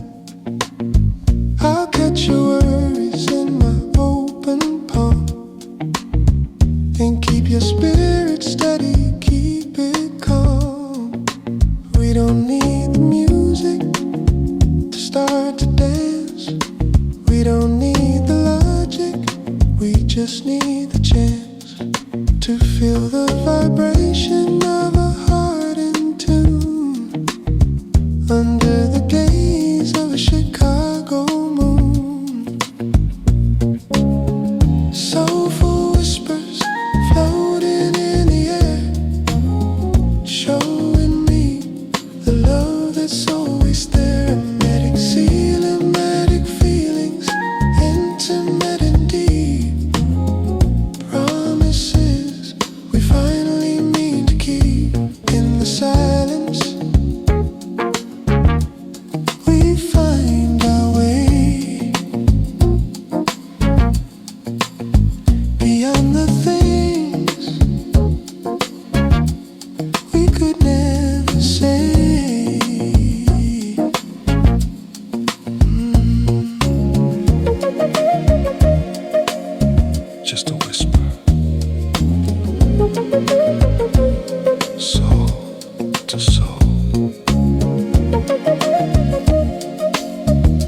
I'll catch your worries in my open palm and keep your spirit steady, keep it calm. We don't need the music to start to dance. We don't need the logic, we just need the chance to feel the vibration of a heart in tune under the gaze of a Chicago moon. Soulful whispers floating in the air, showing me the love that's always there. Emetic, cinematic feelings, intimate and deep. Promises we finally mean to keep. In the silence we find our way beyond the things we could never say. Just a whisper, soul to soul,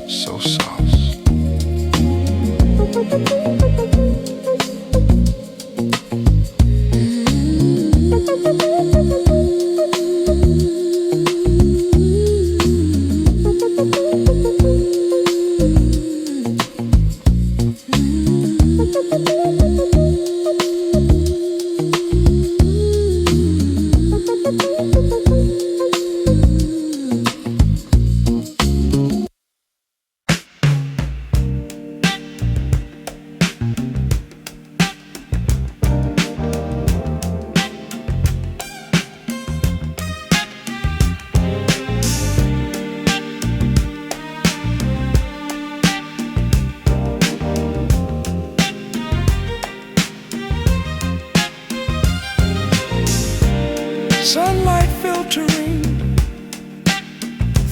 so soft. Sunlight filtering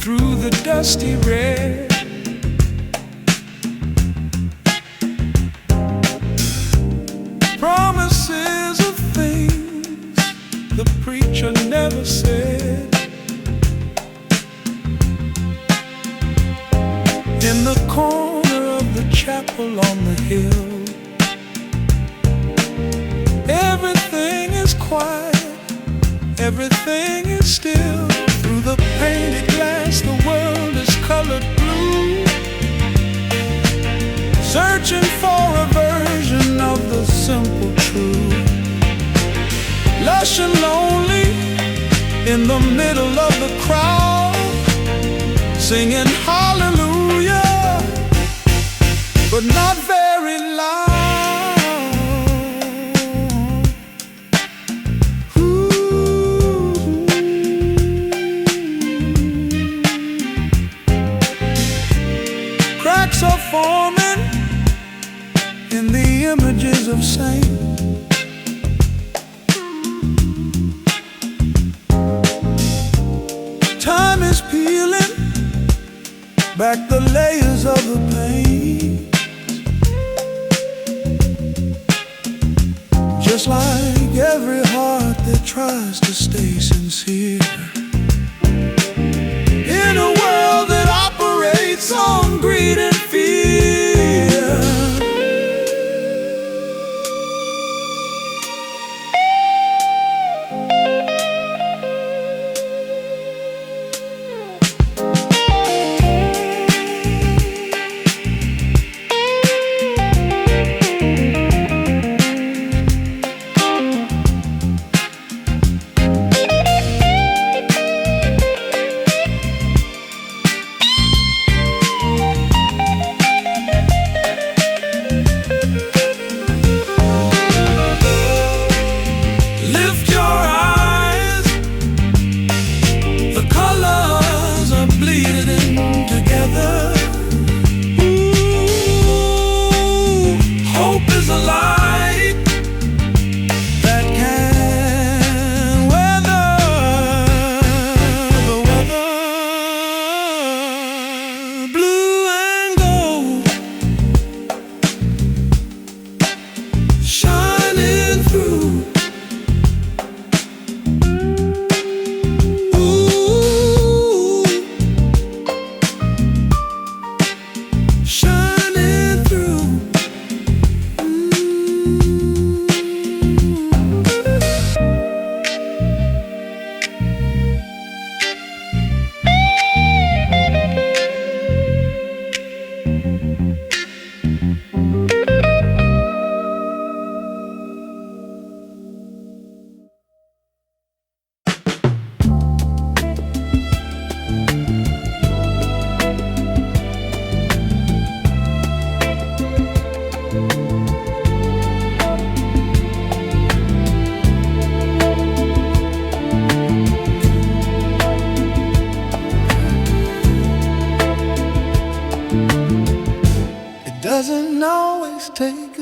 through the dusty red. Promises of things the preacher never said. In the corner of the chapel on the hill, everything is quiet. Everything is still. Through the painted glass, the world is colored blue, searching for a version of the simple truth. Lush and lonely in the middle of the crowd, singing hallelujah, but not very loud. Cracks are forming in the images of saints. Time is peeling back the layers of the pain, just like every heart that tries to stay sincere in a world that operates on greed and fear.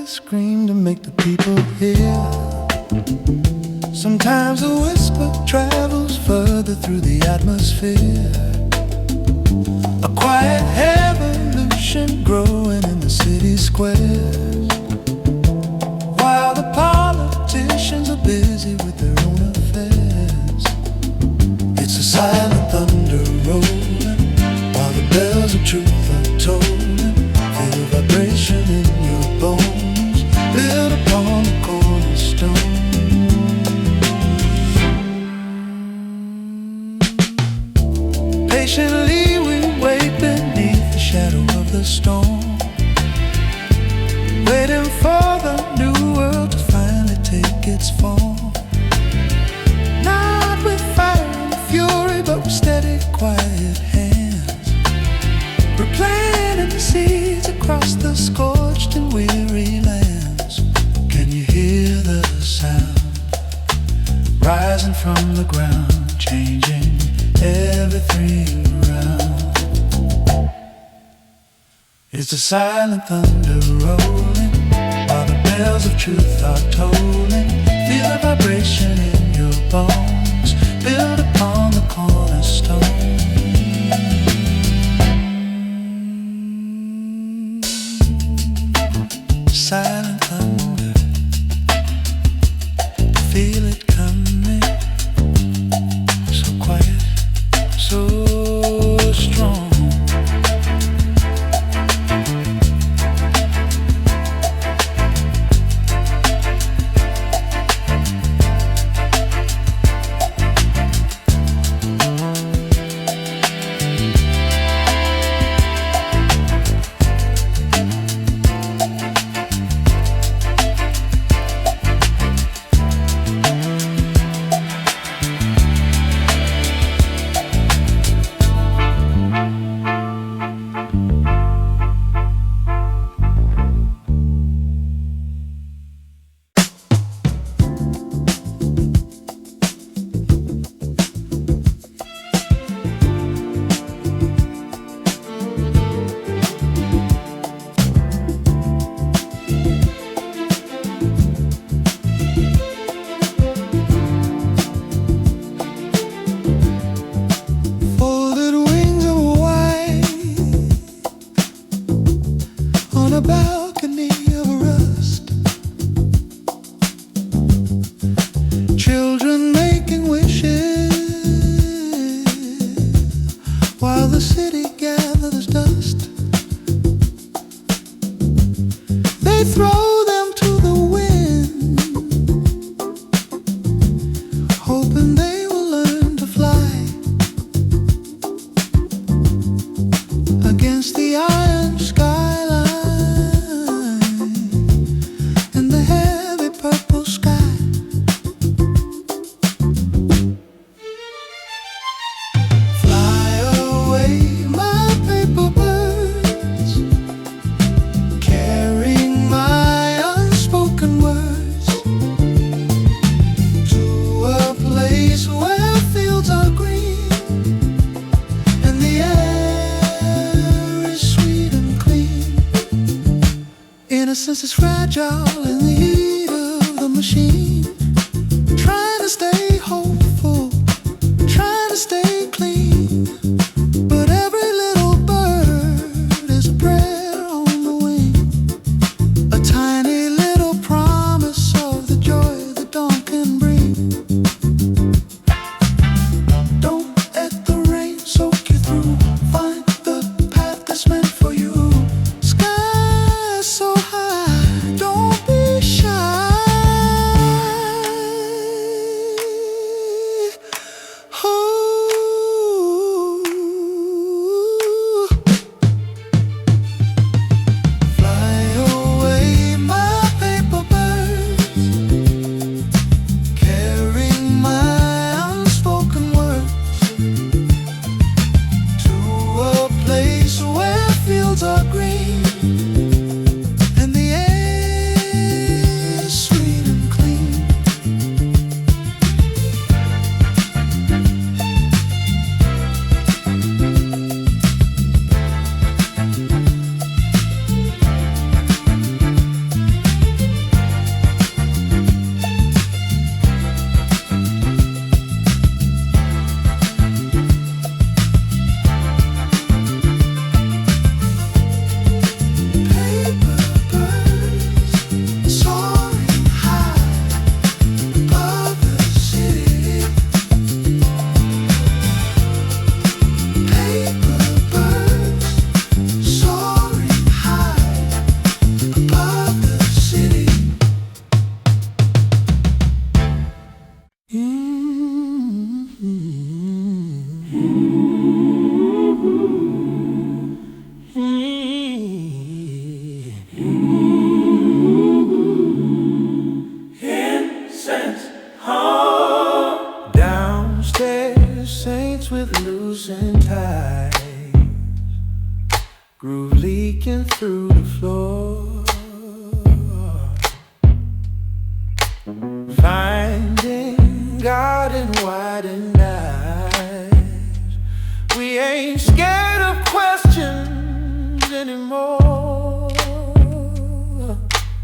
scream to make the people hear. Sometimes a whisper travels further through the atmosphere. A quiet evolution growing in the city squares, while the politicians are busy with their own affairs. It's a silent thunder rolling, while the bells of truth are tolling. Feel the vibration in your bones, built upon the cornerstone. Patiently we wait beneath the shadow of the storm, waiting for the new world to finally take its form. Not with fire and fury, but with steady, quiet hands. We're planting the seeds across the scorched and weary lands. Can you hear the sound rising from the ground, changing everything around? It's the silent thunder rolling, while the bells of truth are tolling. Feel the vibration in your bones, built upon the cornerstone. Silent thunder, feel it coming. So quiet, so strong. A balcony of rust, children making wishes, while the city gathers dust. They throw them to the wind, hoping they will learn to fly against the iron skyline. Innocence is fragile in the heat of the machine. Trying to stay hopeful, trying to stay clean, but every little bird is a prayer on the wing, a tiny little promise of the joy that dawn can bring. Don't let the rain soak you through, find the path that's meant for you. Sky so high, don't be shy. Downstairs, saints with loosened ties, groove leaking through the floor, finding God in widened eyes. We ain't scared of questions anymore.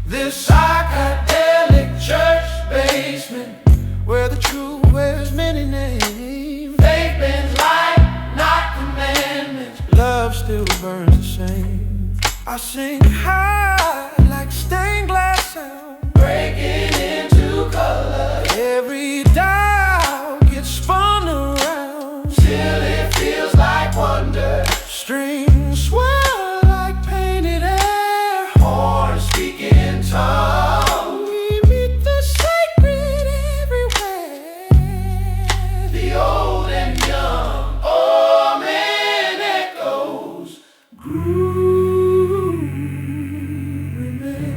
This psychedelic church basement, where the truth wears many names. Faith bends light, not commandments. Love still burns the same. I sing high like stained glass sound, breaking into color. Every dial gets spun around, till it feels like wonder. Strings swell like painted air, horns speak in tongues. We meet the sacred everywhere, the old and young, amen echoes, groove remains.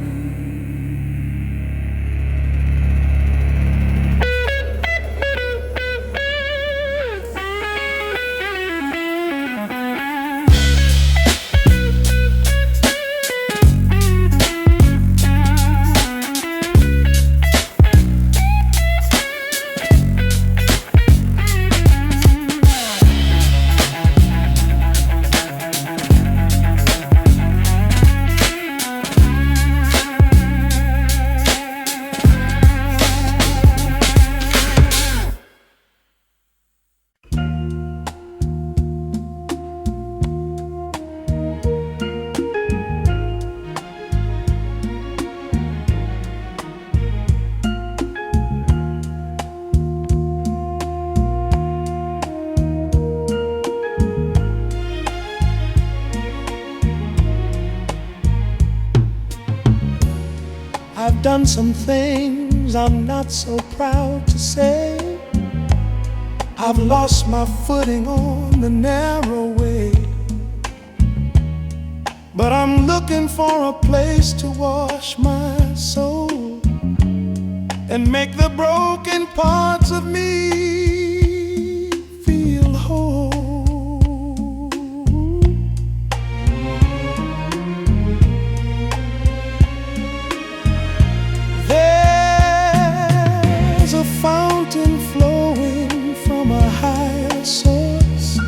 I've done some things I'm not so proud to say. I've lost my footing on the narrow way, but I'm looking for a place to wash my soul and make the broken parts of me feel whole. There's a fountain flowing from a higher source,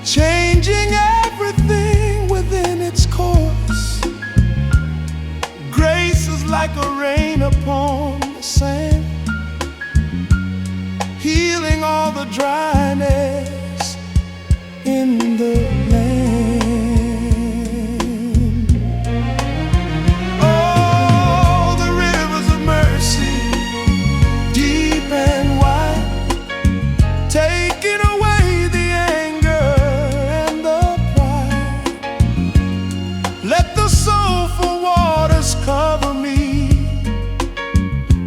changing everything within its course. Grace is like a rain upon the sand, healing all the dryness in the land. Oh, the rivers of mercy, deep and wide, taking away the anger and the pride. Let the soulful waters cover me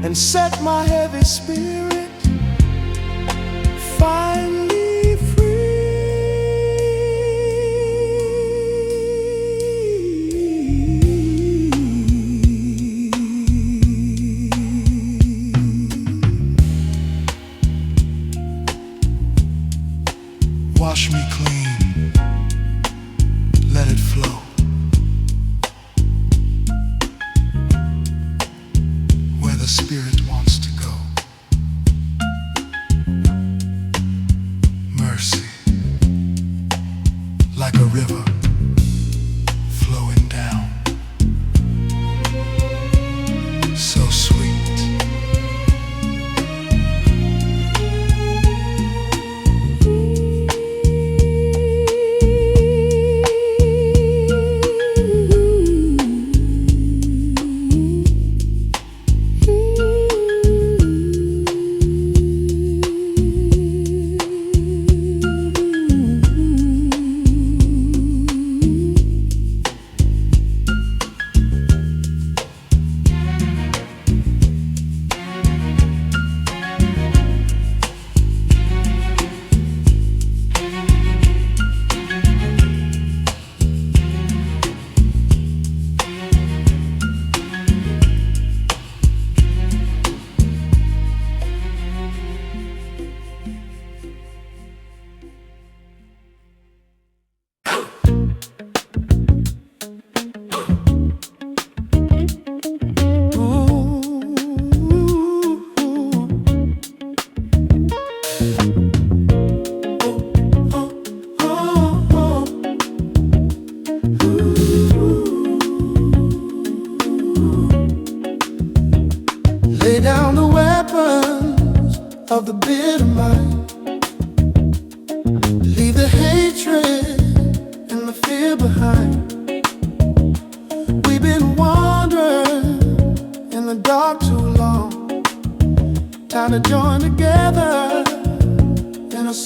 and set my heavy spirit finally free. Wash me clean, let it flow. Where the Spirit wants to go. Mercy, like a river flowing down, so sweet.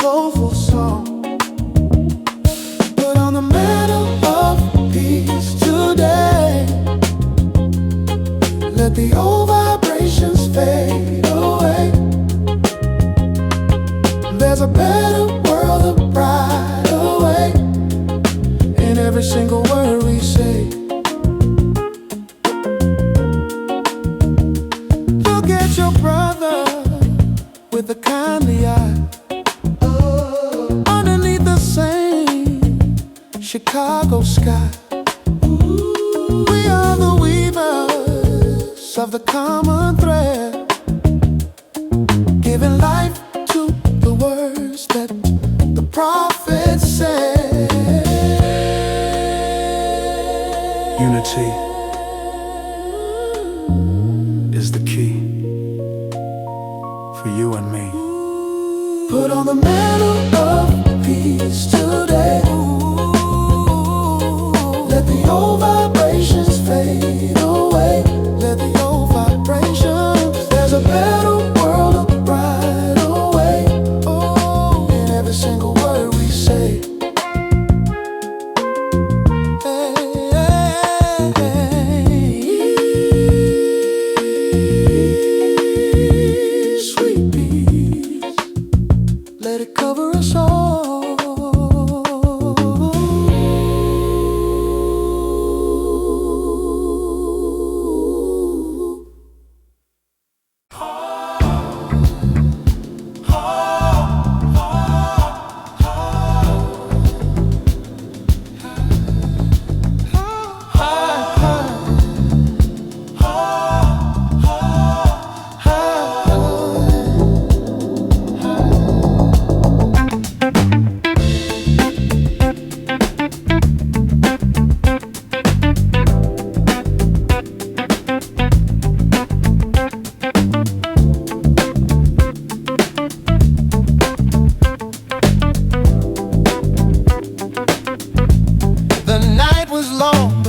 soulful song. Put on the mantle of peace today. Let the old vibrations fade away. There's a better world, a brighter way in every single word we say. Look at your brother with a kindly eye. Underneath the same Chicago sky, we are the weavers of the common thread, giving life to the words that the prophet said. Unity is the key for you and me. Put on the mantle of peace today. Let the old vibrations fade away. Let the old vibrations. There's a better world, a brighter way. Oh, in every single word we say. Sweet peace, let it cover us all.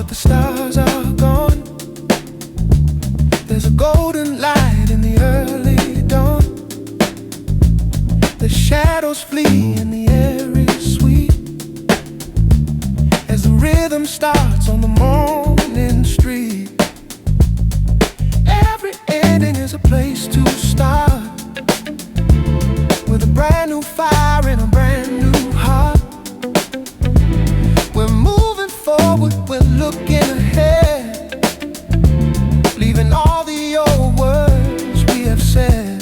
The stars are gone. There's a golden light in the early dawn. The shadows flee and the air is sweet as the rhythm starts on the morning street. Every ending is a place to start, with a brand new fire and a brand new heart. We're moving forward, we're looking ahead, leaving all the old words we have said.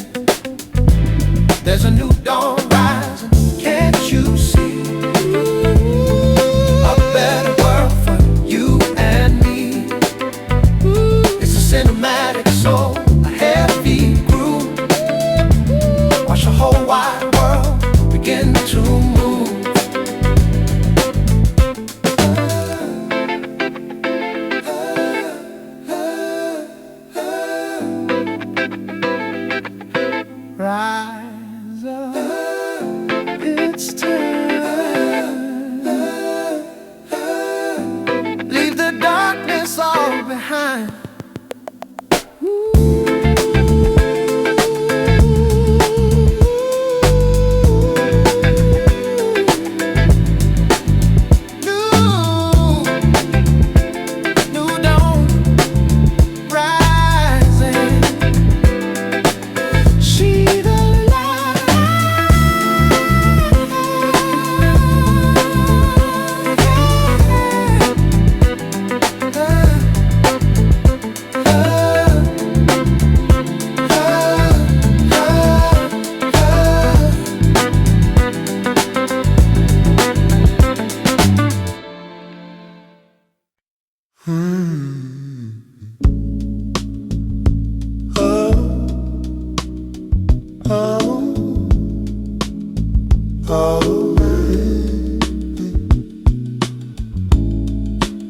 There's a new dawn rising, can't you see? A better world for you and me. It's a cinematic soul, a heavy groove. Watch the whole wide world begin to move. Rise up, it's time. Leave the darkness all behind. New dawn rising. See the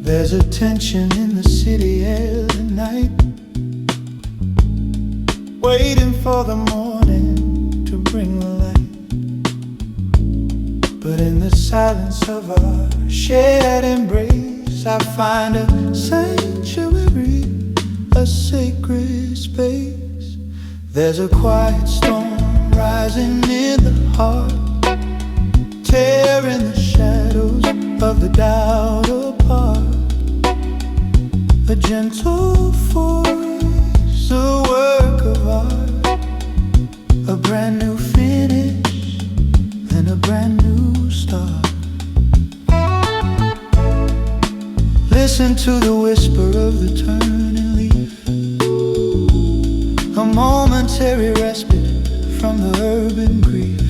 There's a tension in the city air tonight, waiting for the morning to bring the light. But in the silence of our shared embrace, I find a sanctuary, a sacred space. There's a quiet storm rising in the heart, gentle force, a work of art, a brand new finish and a brand new start. Listen to the whisper of the turning leaf, a momentary respite from the urban grief.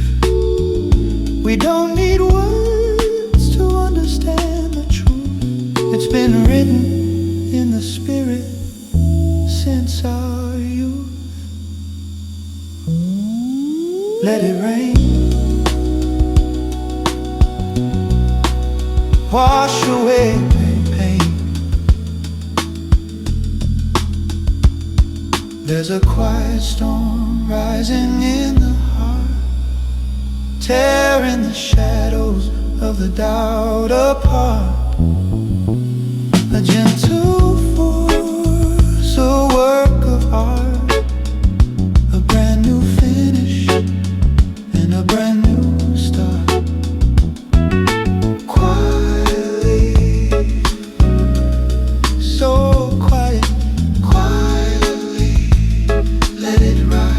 We don't need words to understand the truth. It's been written in the spirit since our youth. Let it rain, wash away pain. There's a quiet storm rising in the heart, tearing the shadows of the doubt apart. A gentle force, a work of art, a brand new finish and a brand new start. Quietly, so quiet, quietly, let it rise.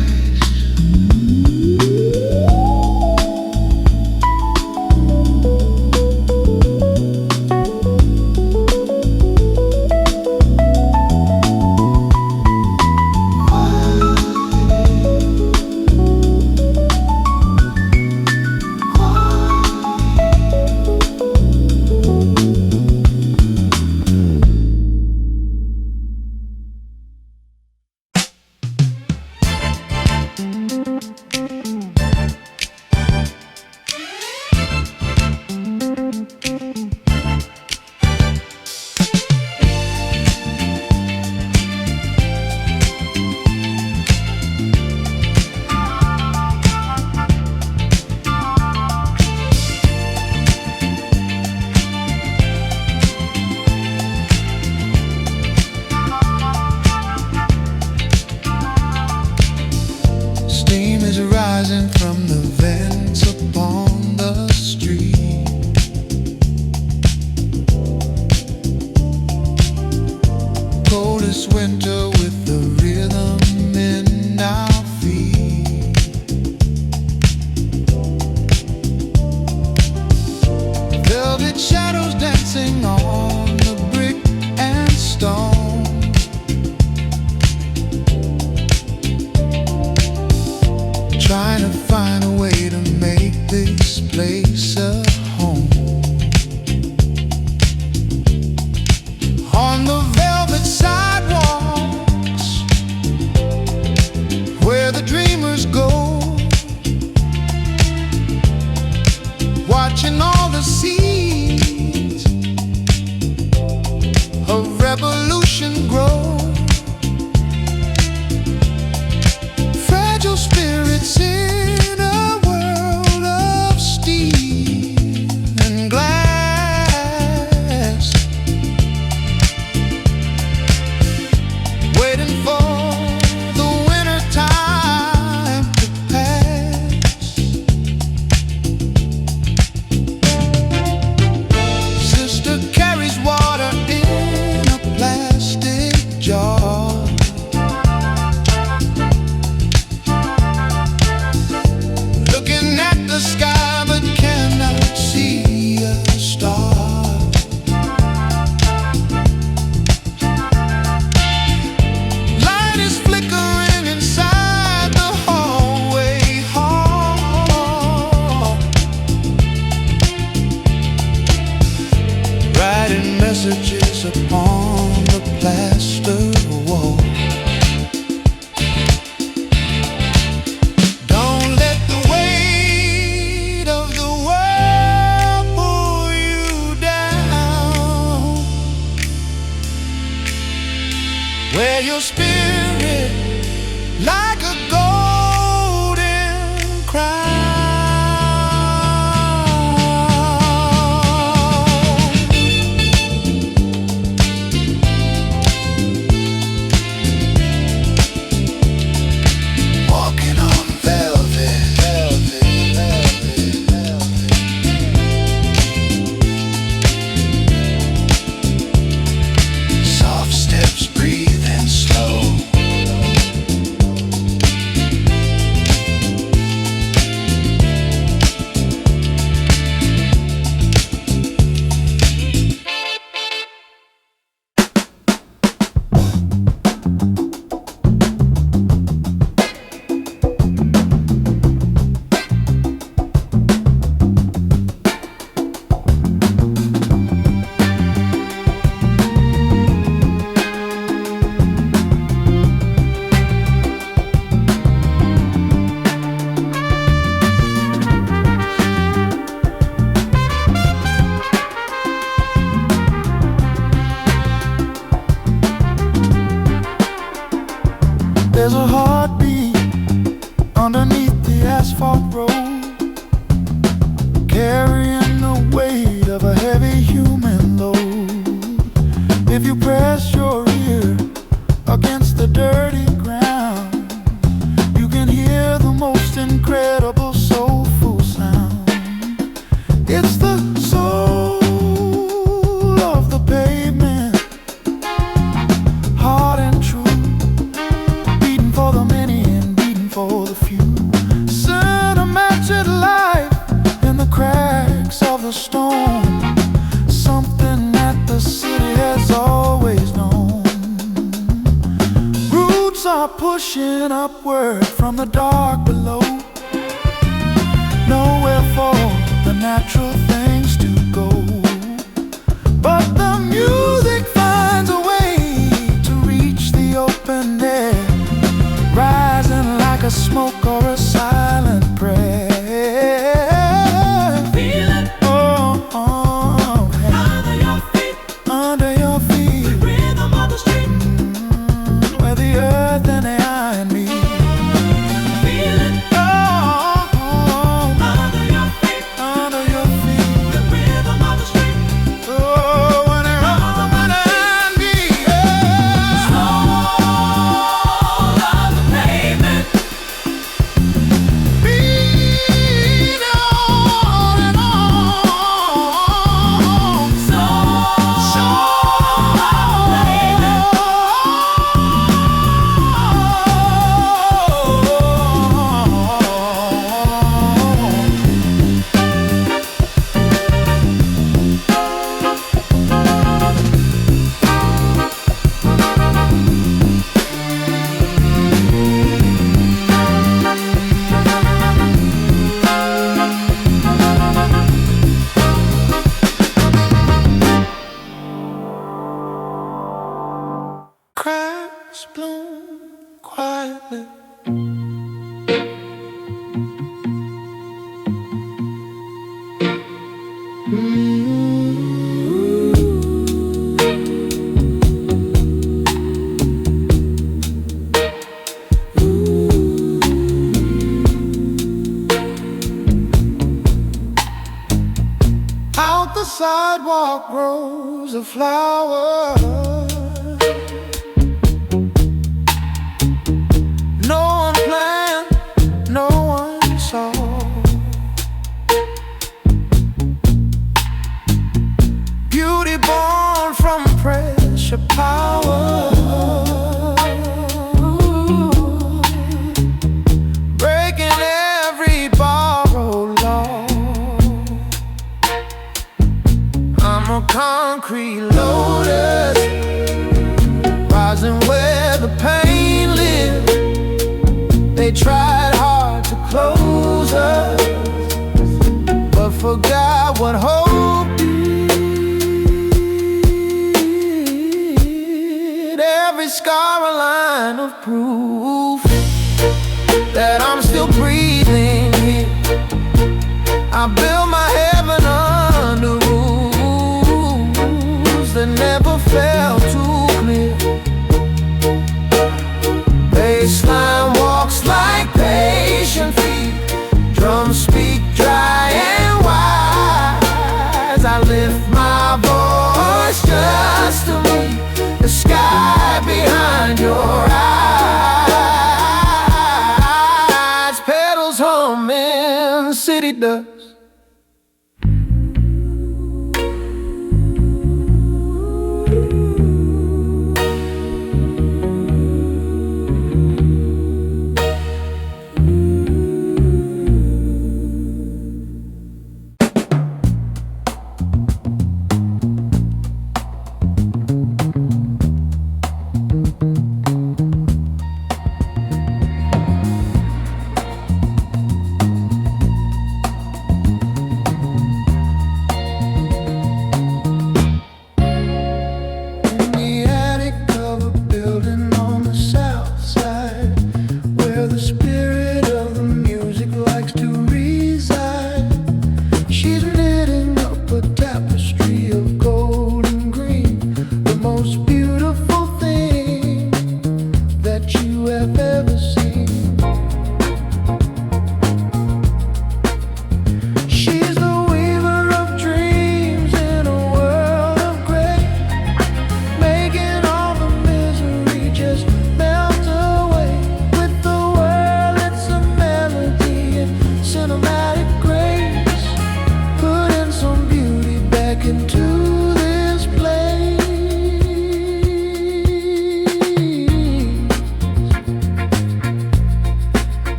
Steam is rising from the vents upon the street. Coldest winter with the rhythm in our feet. Velvet shadows dancing on the brick and stone. Trying to find a way to make this place a home. On the velvet sidewalks where the dreamers go, watching all the seeds of revolution grow. Fragile spirits in a world of steel and glass, waiting for the winter time to pass. Sister carries water in a plastic jar. Looking at the sky but cannot see a star. Light is flickering inside the hallway hall, writing messages upon the plaster wall. Don't let the weight of the world pull you down. Wear your spirit like a golden crown. Walking on velvet, velvet, velvet, velvet. Soft step pushing upward from the dark below. Nowhere for the natural things to go, but the music finds a way to reach the open air, rising like a smoke or a silent prayer. Feel it. Oh, oh, hey. Under your feet. Under your feet. The rhythm of the street. Where the earth and the eye and me. Feel it. Oh, oh, Under your feet. under your feet. The rhythm of the street. Oh, when the earth and the eye and me. Yeah. Soul of the pavement. Beat on and on. Soul of the pavement. Cracks bloom quietly. Out the sidewalk grows a flower. No one planned, no one saw. Beauty born from pressure power, breaking every borrowed law. I'm a concrete lotus, rising where the pain lives. They tried hard to close us, but forgot what hope did. Every scar a line of proof that I'm still breathing here. I built my heaven under rules that never felt too clear. Baseline walks like patient feet. Drums speak dry and wise. I lift my voice just to meet the sky behind your eyes. Pedals humming, city dust.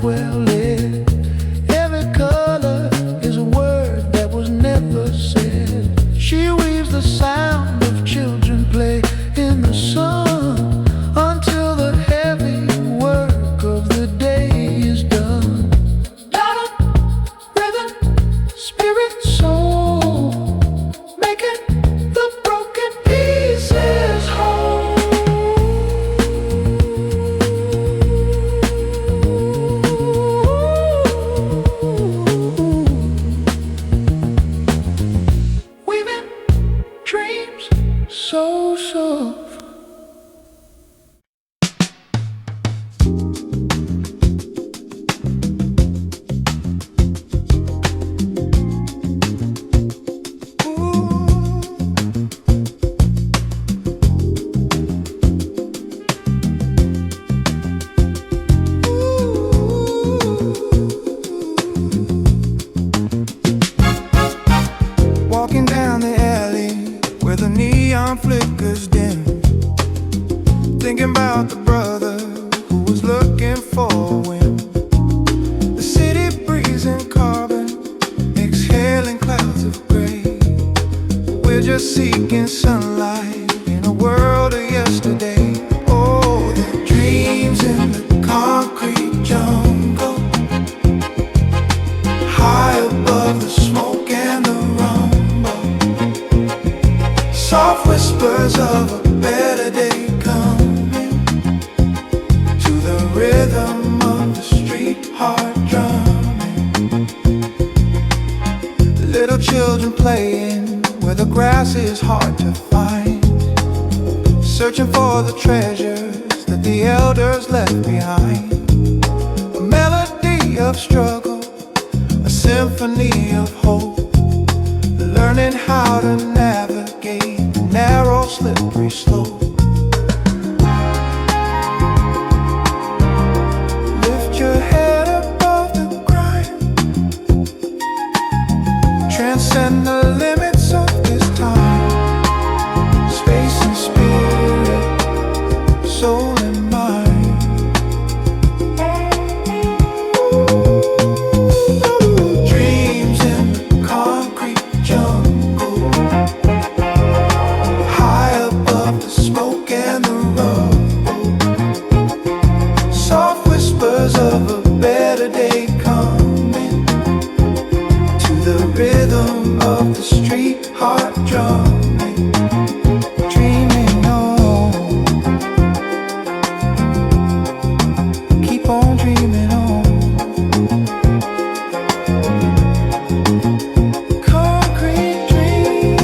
well lit. Every color is so soft. Walking down the alley where the neon flickers dim, thinking about the brother who was looking for a win. The city breathing carbon, exhaling clouds of gray. We're just seeking sunlight in a world of yesterday. Oh, the dreams in the concrete jungle, high above the smoke and the rumble, soft whispers of a better day coming, to the rhythm of the street heart drumming. Little children playing where the grass is hard to find, searching for the treasures that the elders left behind. A melody of struggle, a symphony of hope, learning how to navigate the narrow, slippery slope. Lift your head above the grind, transcend the limits of this time, space and spirit, soul and mind. Dreams in the concrete jungle, high above the smoke and the rumble, soft whispers of a better day coming, to the rhythm of the street heart drumming. Dreaming on, keep on dreaming on. Concrete dream.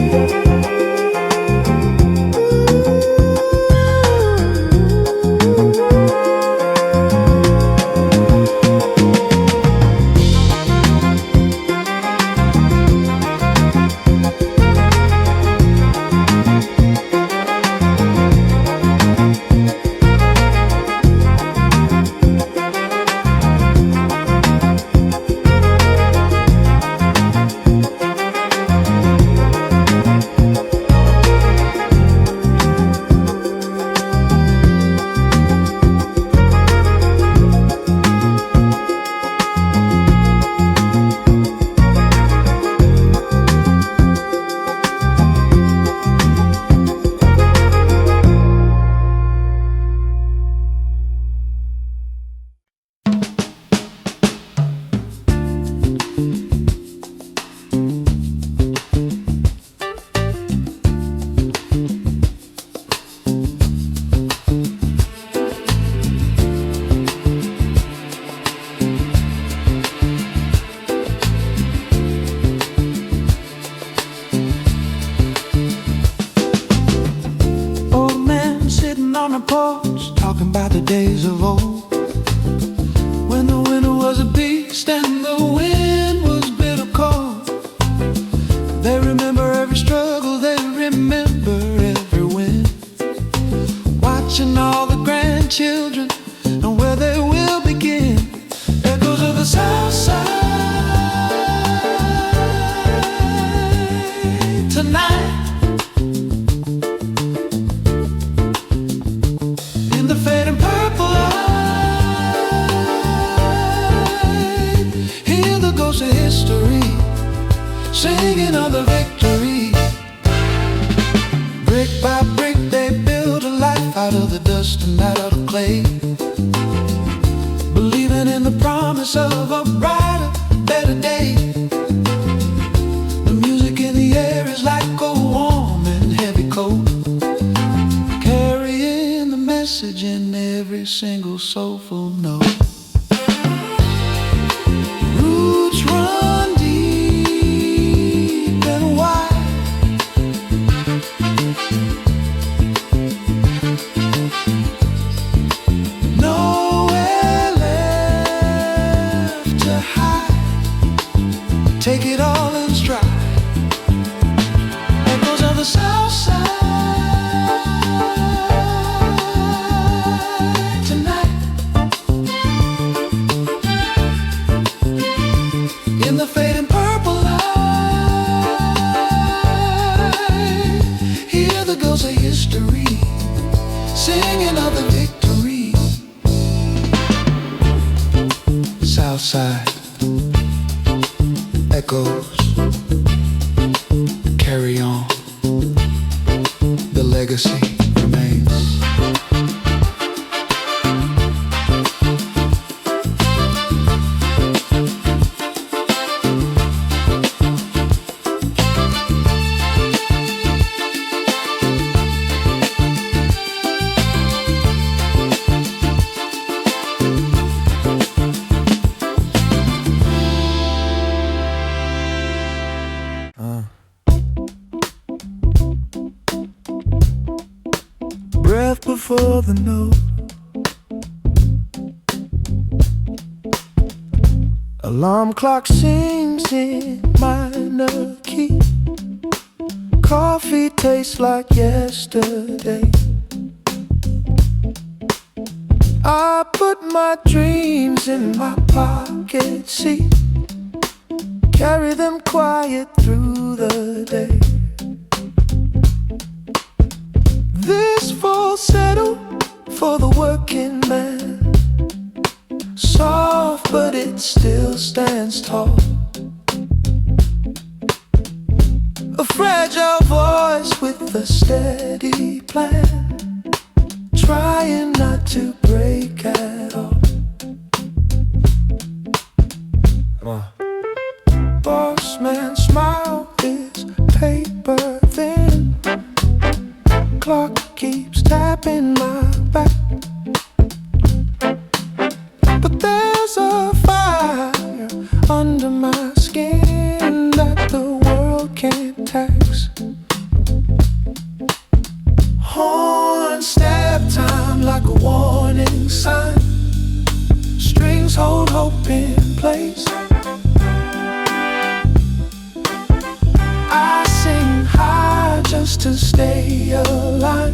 Old man sitting on a porch, talking about the days of old, when the winter was a beast and the wind was bitter cold. They remember every struggle, they remember every win, watching all the grandchildren and where they will begin. Echoes of the South Side tonight, in the fading purple light, hear the ghosts of history singing of the victory. Brick by brick they build a life out of the dust and out of the clay, believing in the promise of a brighter, better day. The music in the air is like a warm and heavy coat, carrying the message in every single soulful note. Roots run deep and wide, outside. Echoes carry on. The legacy remains. Breath before the note. Alarm clock sings in minor key. Coffee tastes like yesterday. I put my dreams in my pocket, see. Carry them quiet through the day. This falsetto for the working man, soft but it still stands tall. A fragile voice with a steady plan, trying not to break at all. Boss man smile, is paper thin. Clock keeps tapping my back, but there's a fire under my skin that the world can't tax. Horn step time like a warning sign. Strings hold hope in place. I sing high just to stay alive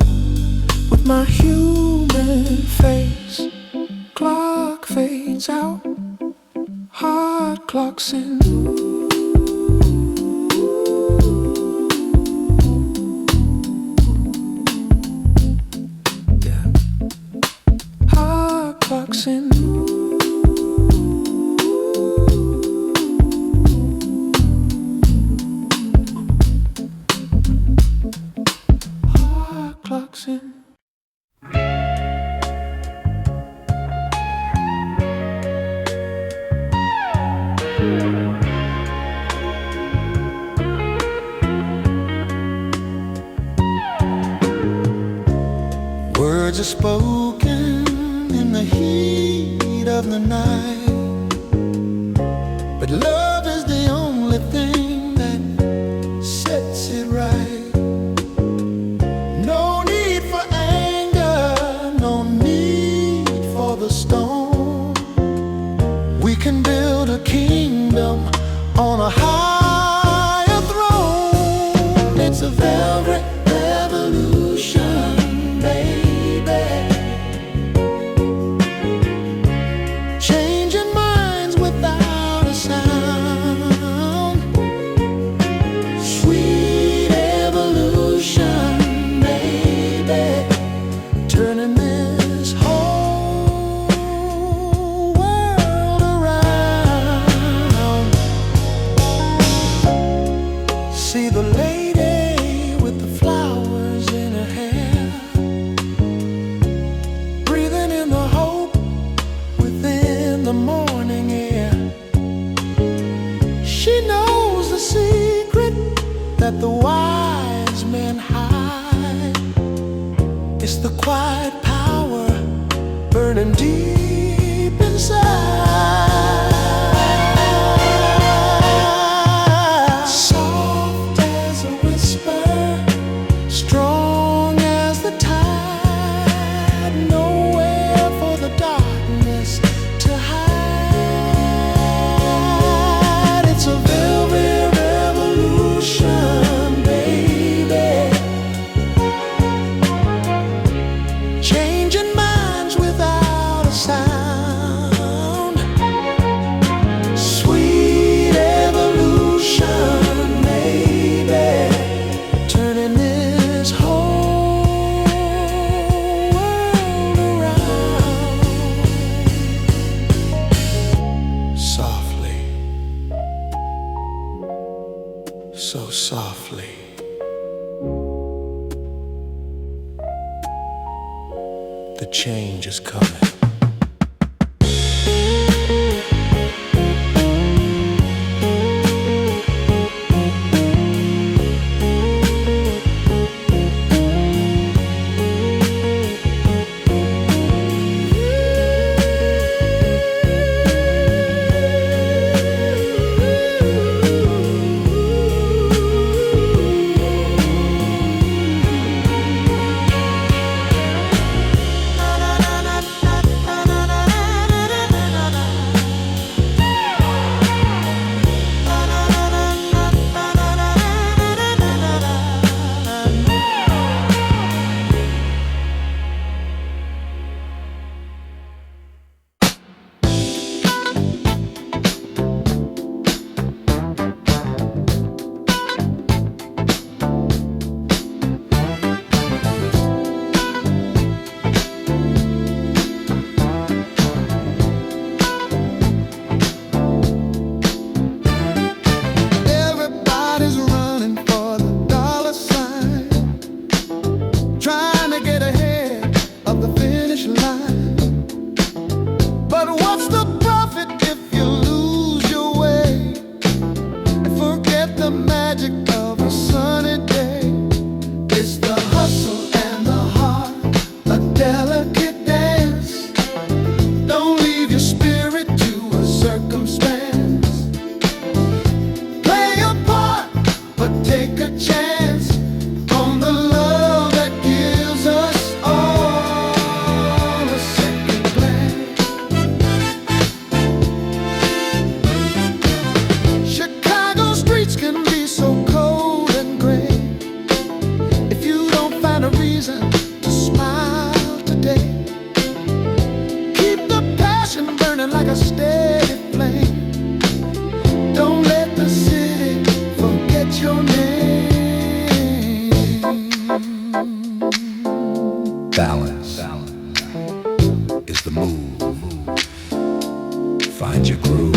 with my human face. Clock fades out, heart clocks in. Yeah. Heart clocks in. Clocks in. Words are spoken in the heat of the night, but love is the only thing that sets it right. We can build a kingdom on a higher throne. It's a velvet revolution, baby. Changing minds without a sound. Sweet evolution, baby. Turning this whole world around. See the lady with the flowers in her hair, breathing in the hope within the morning air. She knows the secret that the wise men hide. It's the quiet power burning deep inside. Soft as a whisper, strong as the tide. Nowhere for the darkness to hide. It's a velvet revolution, baby. Changing minds without a sound. The change is coming. Everybody's running for the dollar sign, trying to get ahead of the finish line. But what's the profit if you lose your way and forget the magic of a sunny day? It's the hustle and the heart, a delicate dance. Don't leave your spirit to a circumstance. Play your part, but take a chance on the love that gives us all a second glance. Chicago streets can be so cold and gray if you don't find a reason to smile today. Keep the passion burning like a steady flame. Don't let the city forget your name. Balance is the move. Find your groove.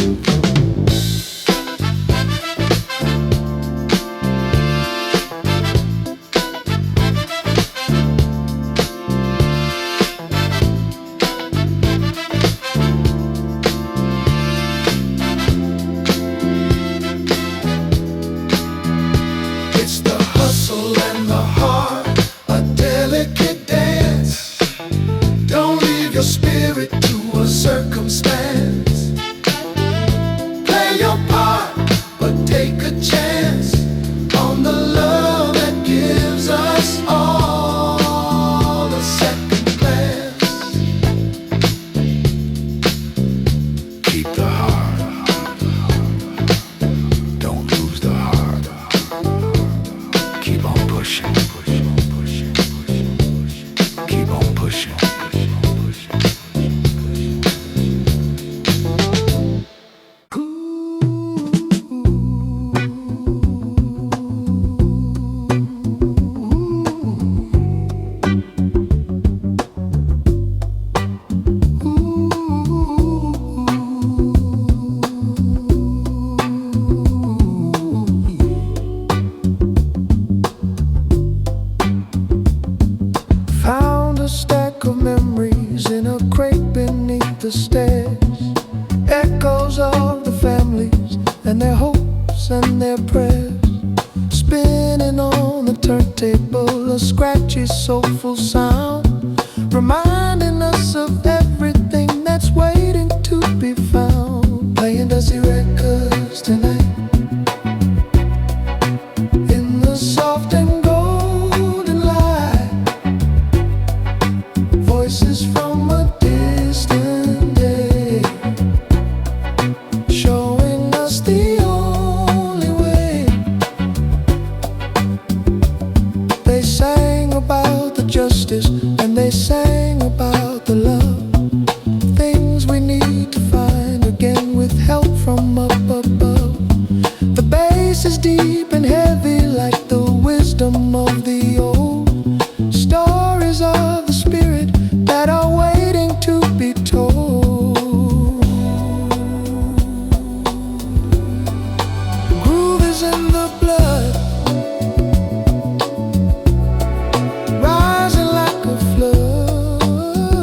It's the hustle and the heart, a delicate dance. Don't leave your spirit to a circumstance. Play your part, but take a chance on the love that gives us all a second glance. Keep the heart. Don't lose the heart. Keep on pushing. Keep on pushing. Found a stack of memories in a crate beneath the stairs. Echoes of the families and their hopes and their prayers. Spinning on the turntable, a scratchy, soulful sound, reminding us of everything that's waiting to be found. Playing dusty records tonight in the soft and golden light. Voices from a distant day, showing us the only way. They sang about the justice and they sang about the love, things we need to find again with help from up above. The bass is deep and heavy like the wisdom of the old, stories of the spirit that are waiting to be told. Groove is in the blood, rising like a flood.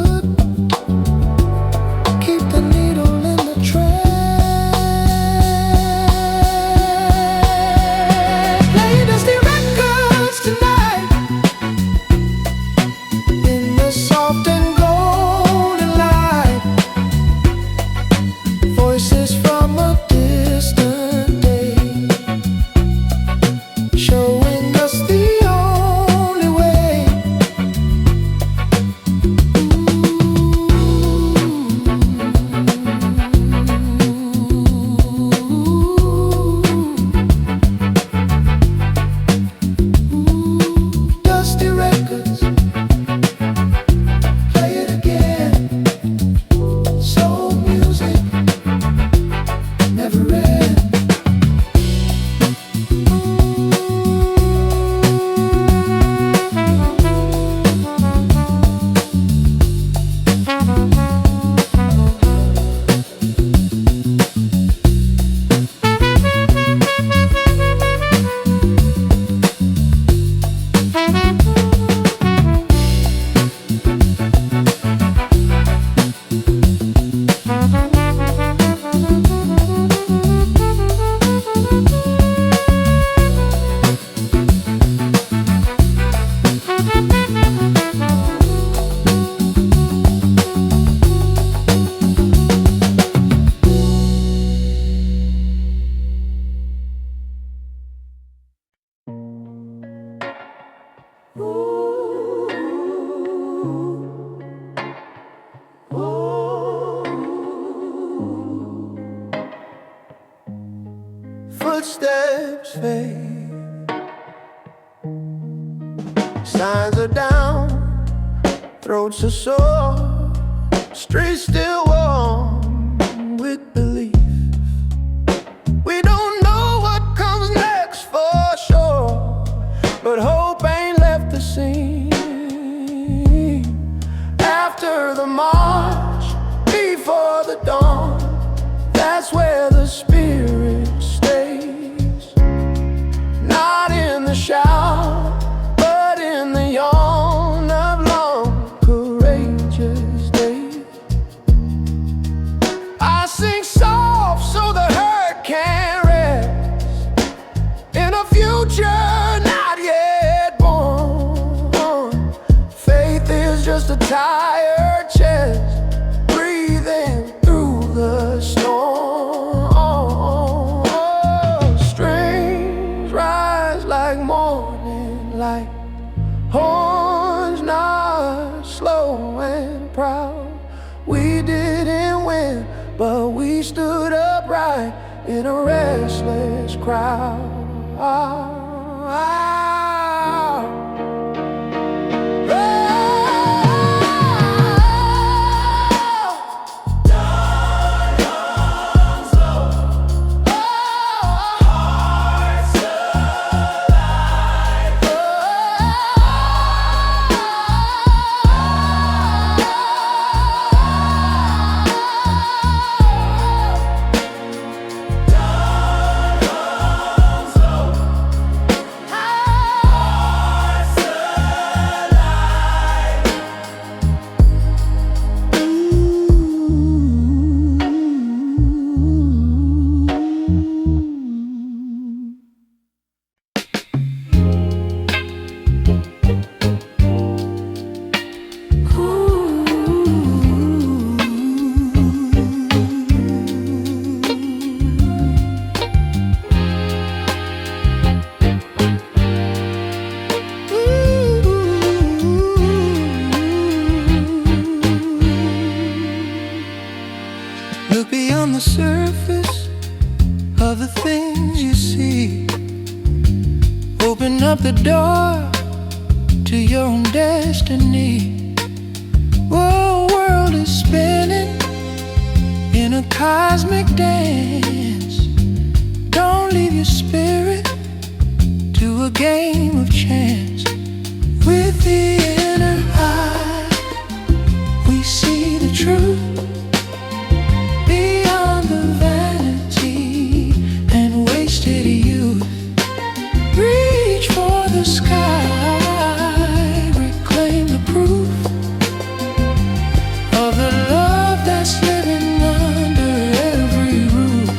footsteps fade. Signs are down, throats are sore, streets still warm with belief. We don't know what comes next for sure, but hope ain't left the scene. After the march, before the dawn, that's where the spirit stays. Not in the shout, but in the yawn of long, courageous days. I sing soft so the hurt can rest in a future not yet born. Faith is just a tired chest breathing through the storm. Strings rise like morning light, horns nod slow and proud. We didn't win, but we stood upright in a restless crowd. Look beyond the surface of the things you see. Open up the door to your own destiny. Whoa, world is spinning in a cosmic dance. Don't leave your spirit to a game of chance. With the inner eye, we see the truth beyond the vanity and wasted youth. Reach for the sky, reclaim the proof of the love that's living under every roof.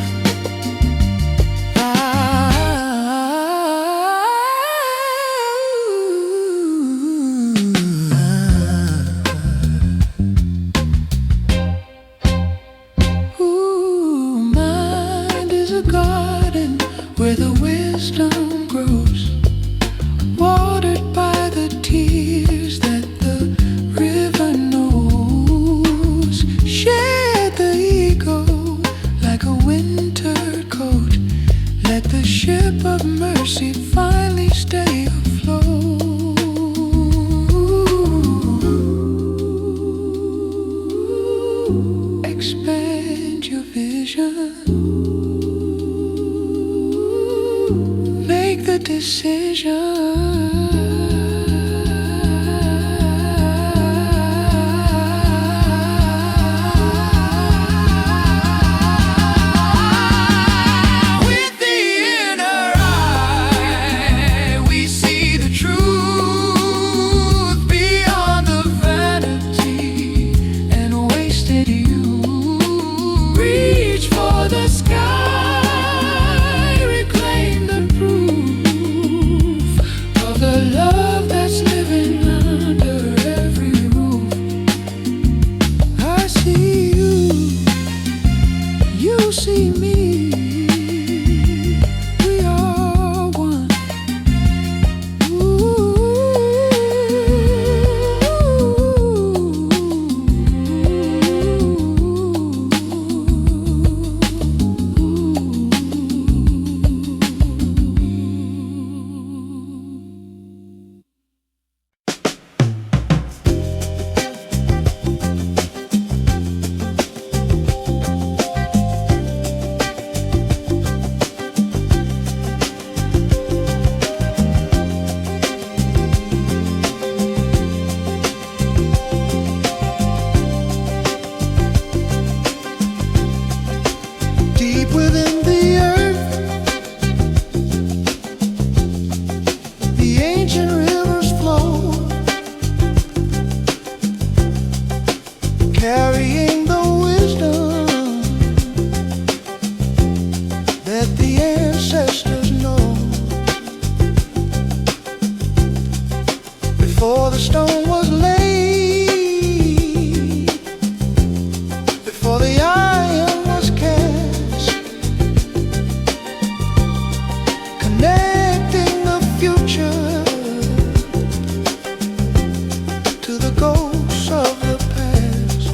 to the ghosts of the past.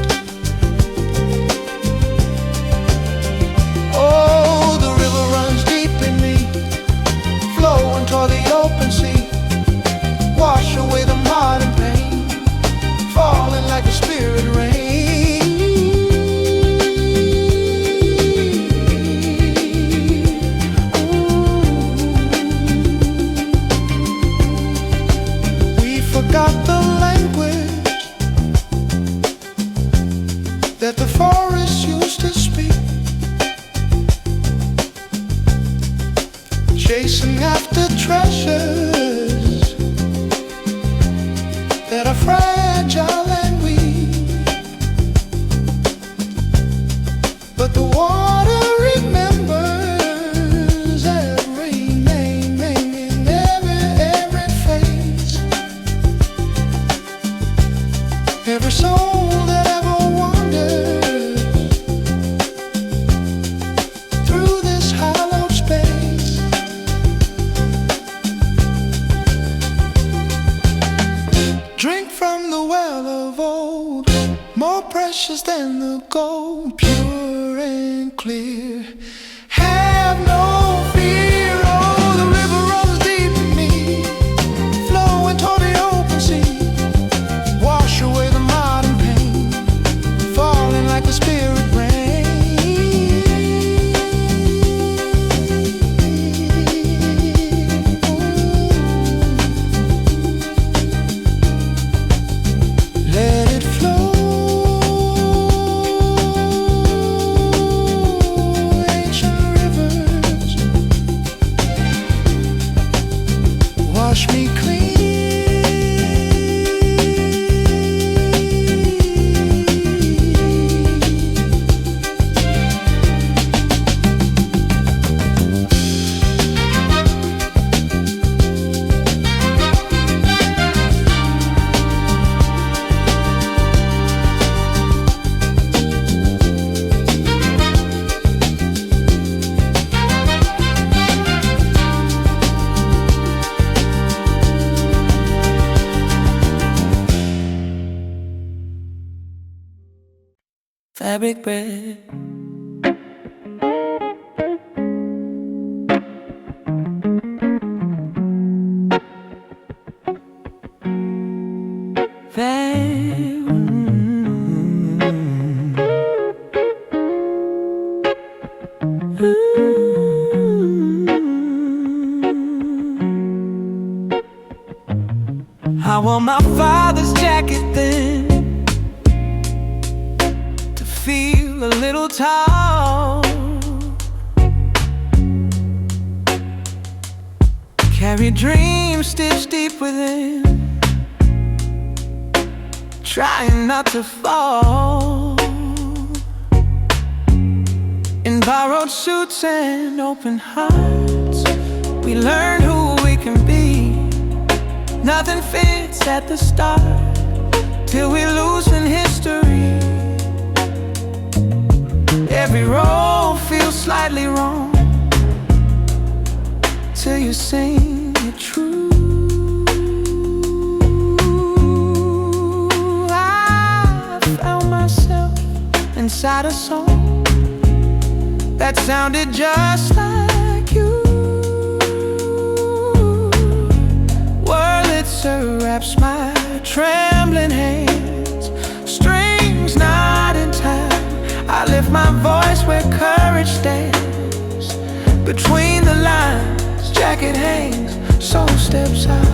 Oh, the river runs deep in me, flowing toward the open sea. Wash away the modern pain, falling like a spirit rain. We forgot the language that the forest used to speak, chasing after treasures that are fragile and weak. But the water remembers every name in every face, every soul that ever wandered through this hallowed space. Drink from the well of old, more precious than the gold, pure and clear. Have no fear. Oh, the river runs deep in me, flowing toward the open sea. Wash away the modern pain, falling like a spirit rain. Let it flow, ancient rivers, wash me clean. Fabric bread, I wore my father's jacket then to feel a little tall. Carry dreams stitched deep within, trying not to fall. In borrowed suits and open hearts, we learn who we can be. Nothing fits at the start till we lose in history. Every role feels slightly wrong till you sing it true. I found myself inside a song that sounded just like you. Wurlitzer wraps my trembling hands, strings not in time. I lift my voice where courage stands. Between the lines, jacket hangs, soul steps out.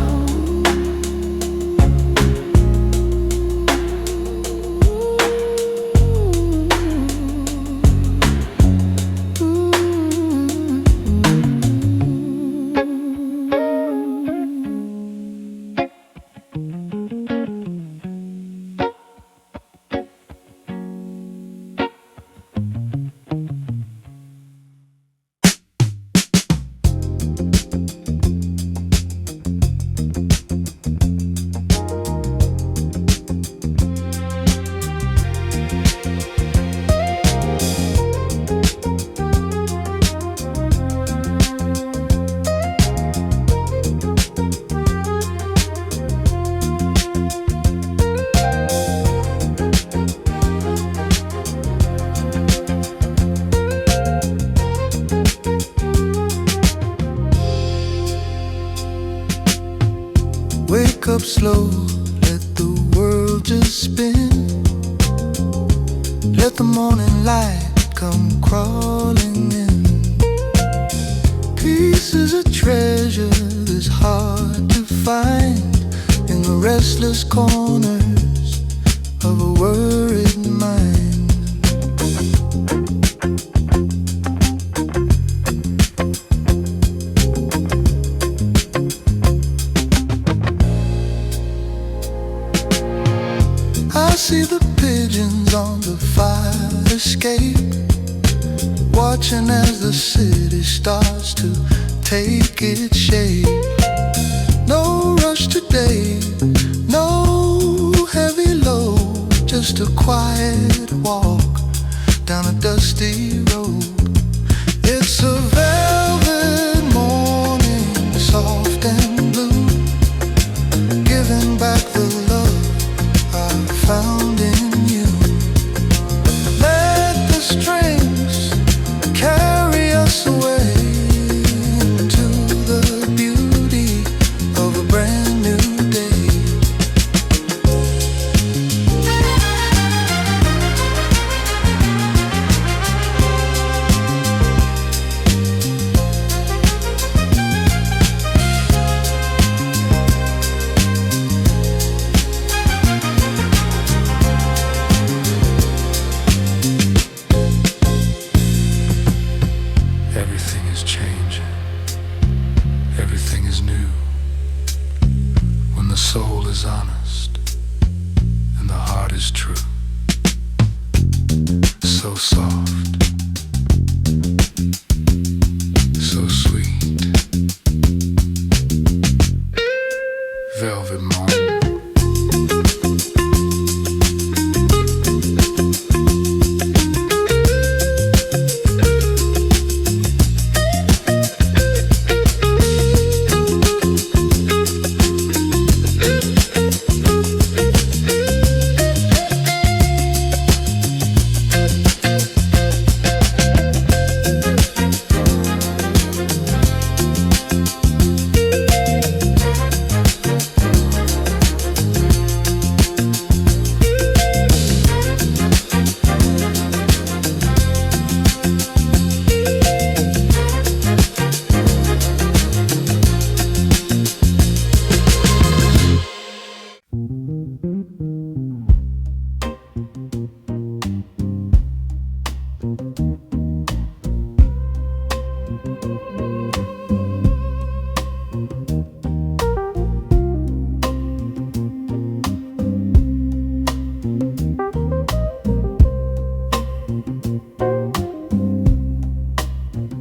the morning light come crawling in. Peace is a treasure that's hard to find in the restless corners of a worried mind. I see the pigeons on the fire escape, watching as the city starts to take its shape. No rush today, no heavy load, just a quiet walk down a dusty road. It's a velvet morning, soft and blue, giving back the love I found in you. Let the strings carry us away into the beauty of a brand new day. Everything is changing. Everything is new. When the soul is honest and the heart is true. So soft, so sweet. Velvet morning.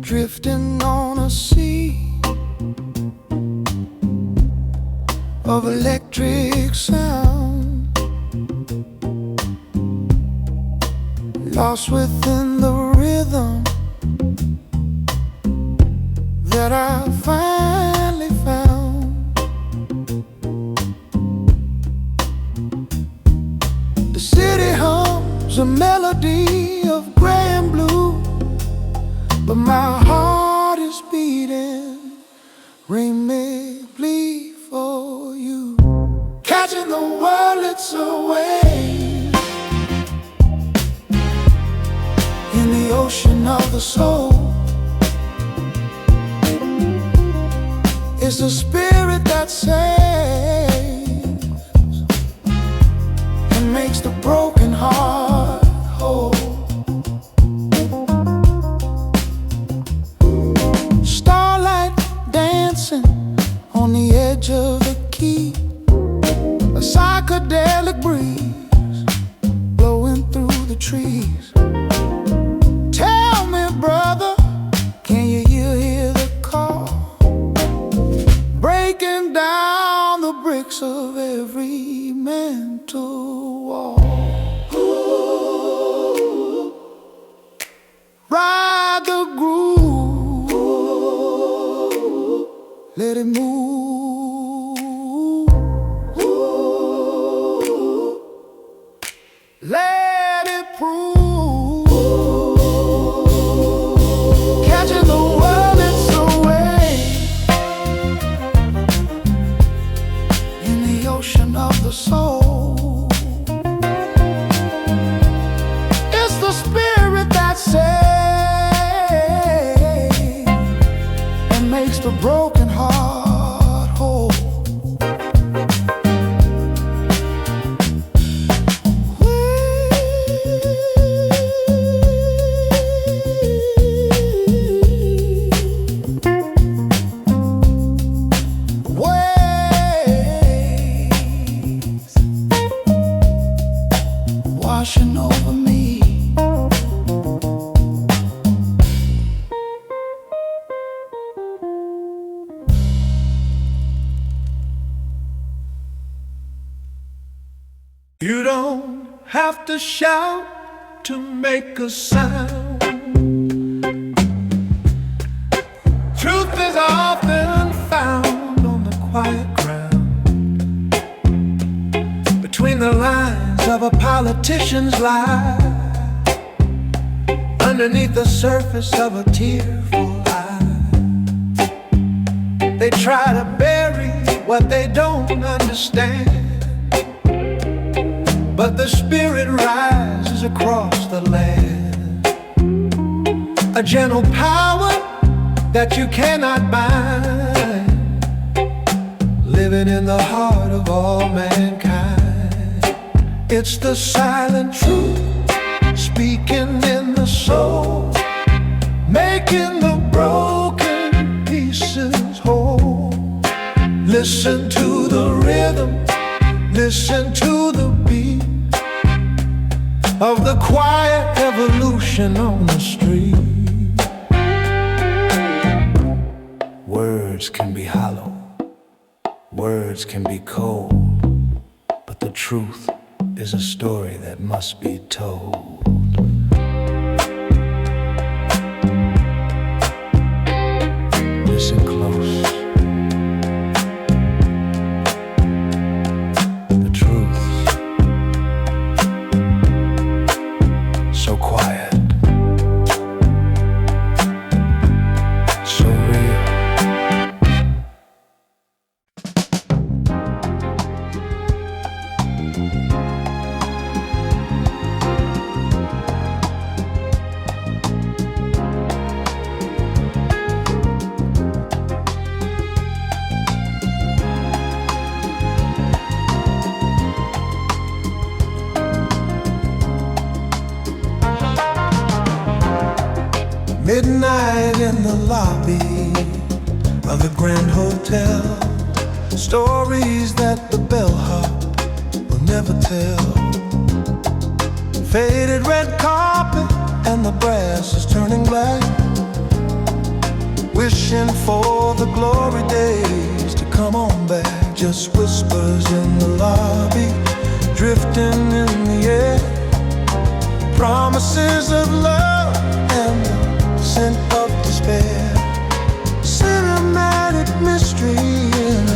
Drifting on a sea of electric sound, lost within the rhythm that I finally found. The city hums a melody of gray and blue, but my heart is beating rhythmically for you. Catching the world its away in the ocean of the soul. It's the spirit that saves and makes the broken heart whole. On the edge of the key, a psychedelic breeze blowing through the trees. Tell me, brother, can you hear the call? Breaking down the bricks of every mental wall. Ooh. washing over me. You don't have to shout to make a sound. Truth is often found on the quiet ground, between the lines of a politician's lie, underneath the surface of a tearful eye. They try to bury what they don't understand, but the spirit rises across the land, a gentle power that you cannot bind, living in the heart of all mankind. It's the silent truth, speaking in the soul, making the broken pieces whole. Listen to the rhythm, listen to the beat of the quiet evolution on the street. Words can be hollow, words can be cold, but the truth is a story that must be told. Listen close. The truth, so quiet, so real. Midnight in the lobby of the Grand Hotel, stories that the bellhop will never tell. Faded red carpet and the brass is turning black, wishing for the glory days to come on back. Just whispers in the lobby, drifting in the air, promises of love and the scent of despair. Cinematic mystery in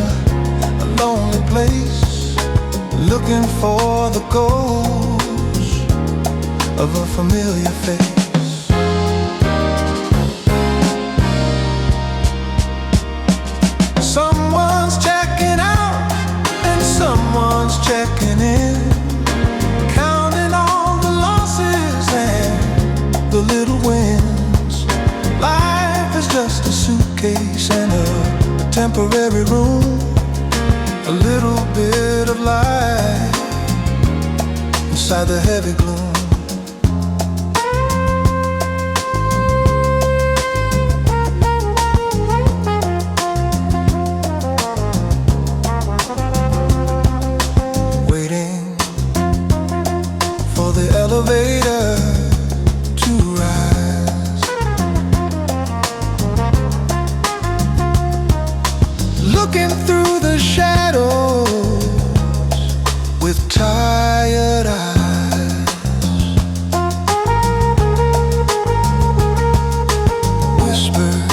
a lonely place, looking for the ghost of a familiar face. Someone's checking out and someone's checking in, counting all the losses and the little wins. Life is just a suitcase and a temporary room, a little bit of light inside the heavy gloom. Waiting for the elevator to rise, looking through the shadows with tired eyes. Whispers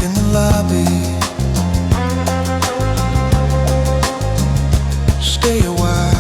in the lobby, stay a while.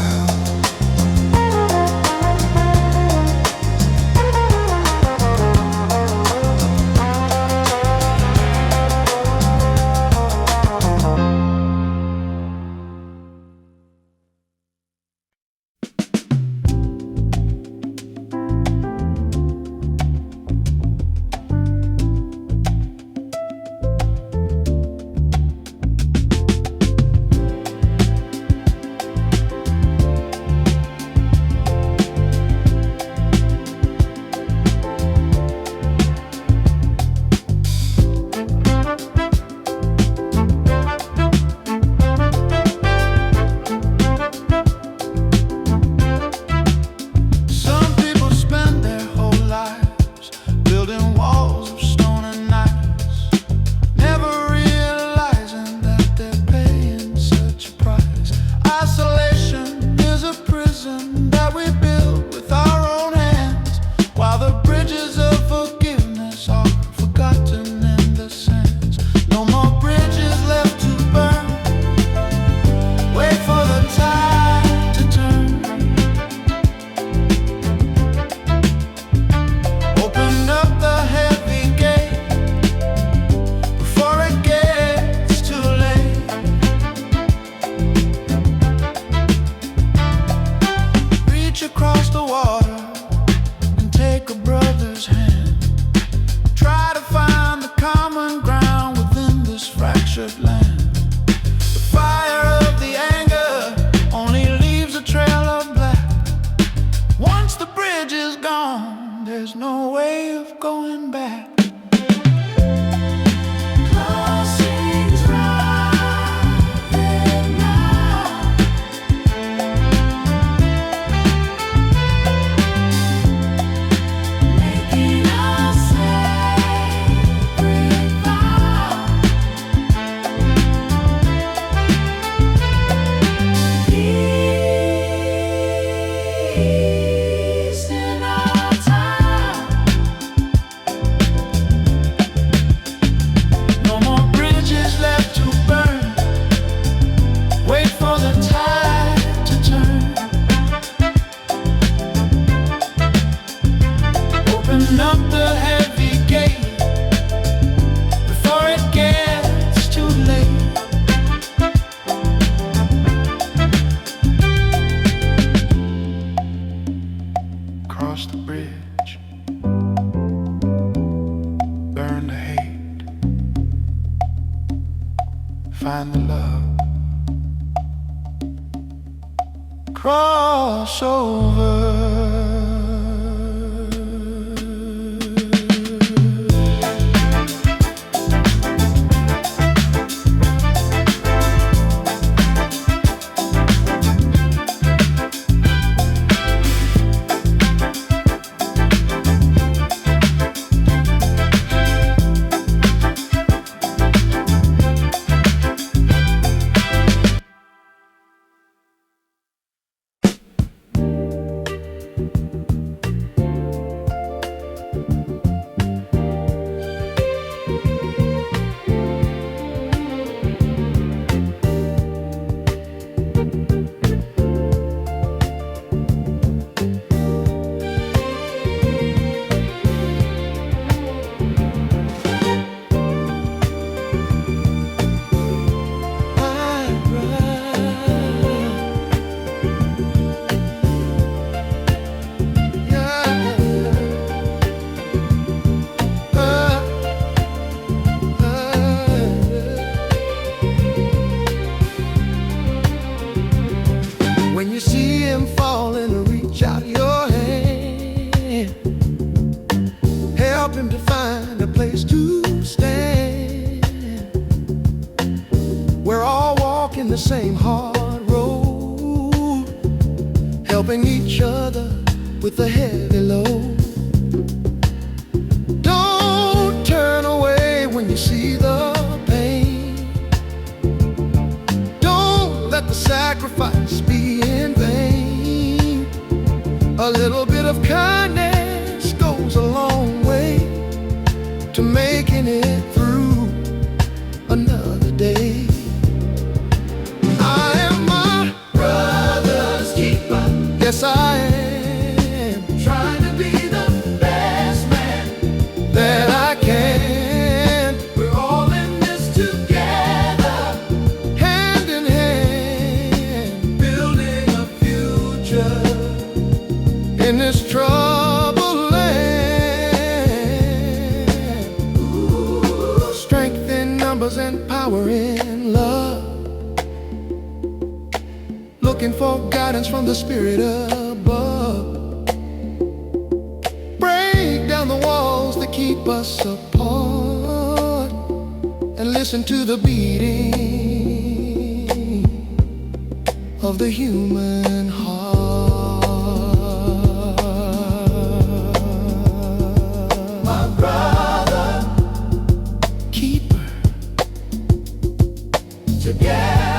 crossover. When you see him falling, reach out your hand. Help him to find a place to stand. We're all walking the same hard road, helping each other with a heavy load. Don't turn away when you see the pain. Don't let the sacrifice be in vain. A little bit of kindness goes a long way to making it through another day. I am my brother's keeper. Yes, I am. Trying to be the best man that I can. We're all in this together, hand in hand, building a future in this troubled land. Ooh. Strength in numbers and power in love. Looking for guidance from the Spirit above. Break down the walls that keep us apart, and listen to the beating of the human heart. My brother, keeper, together.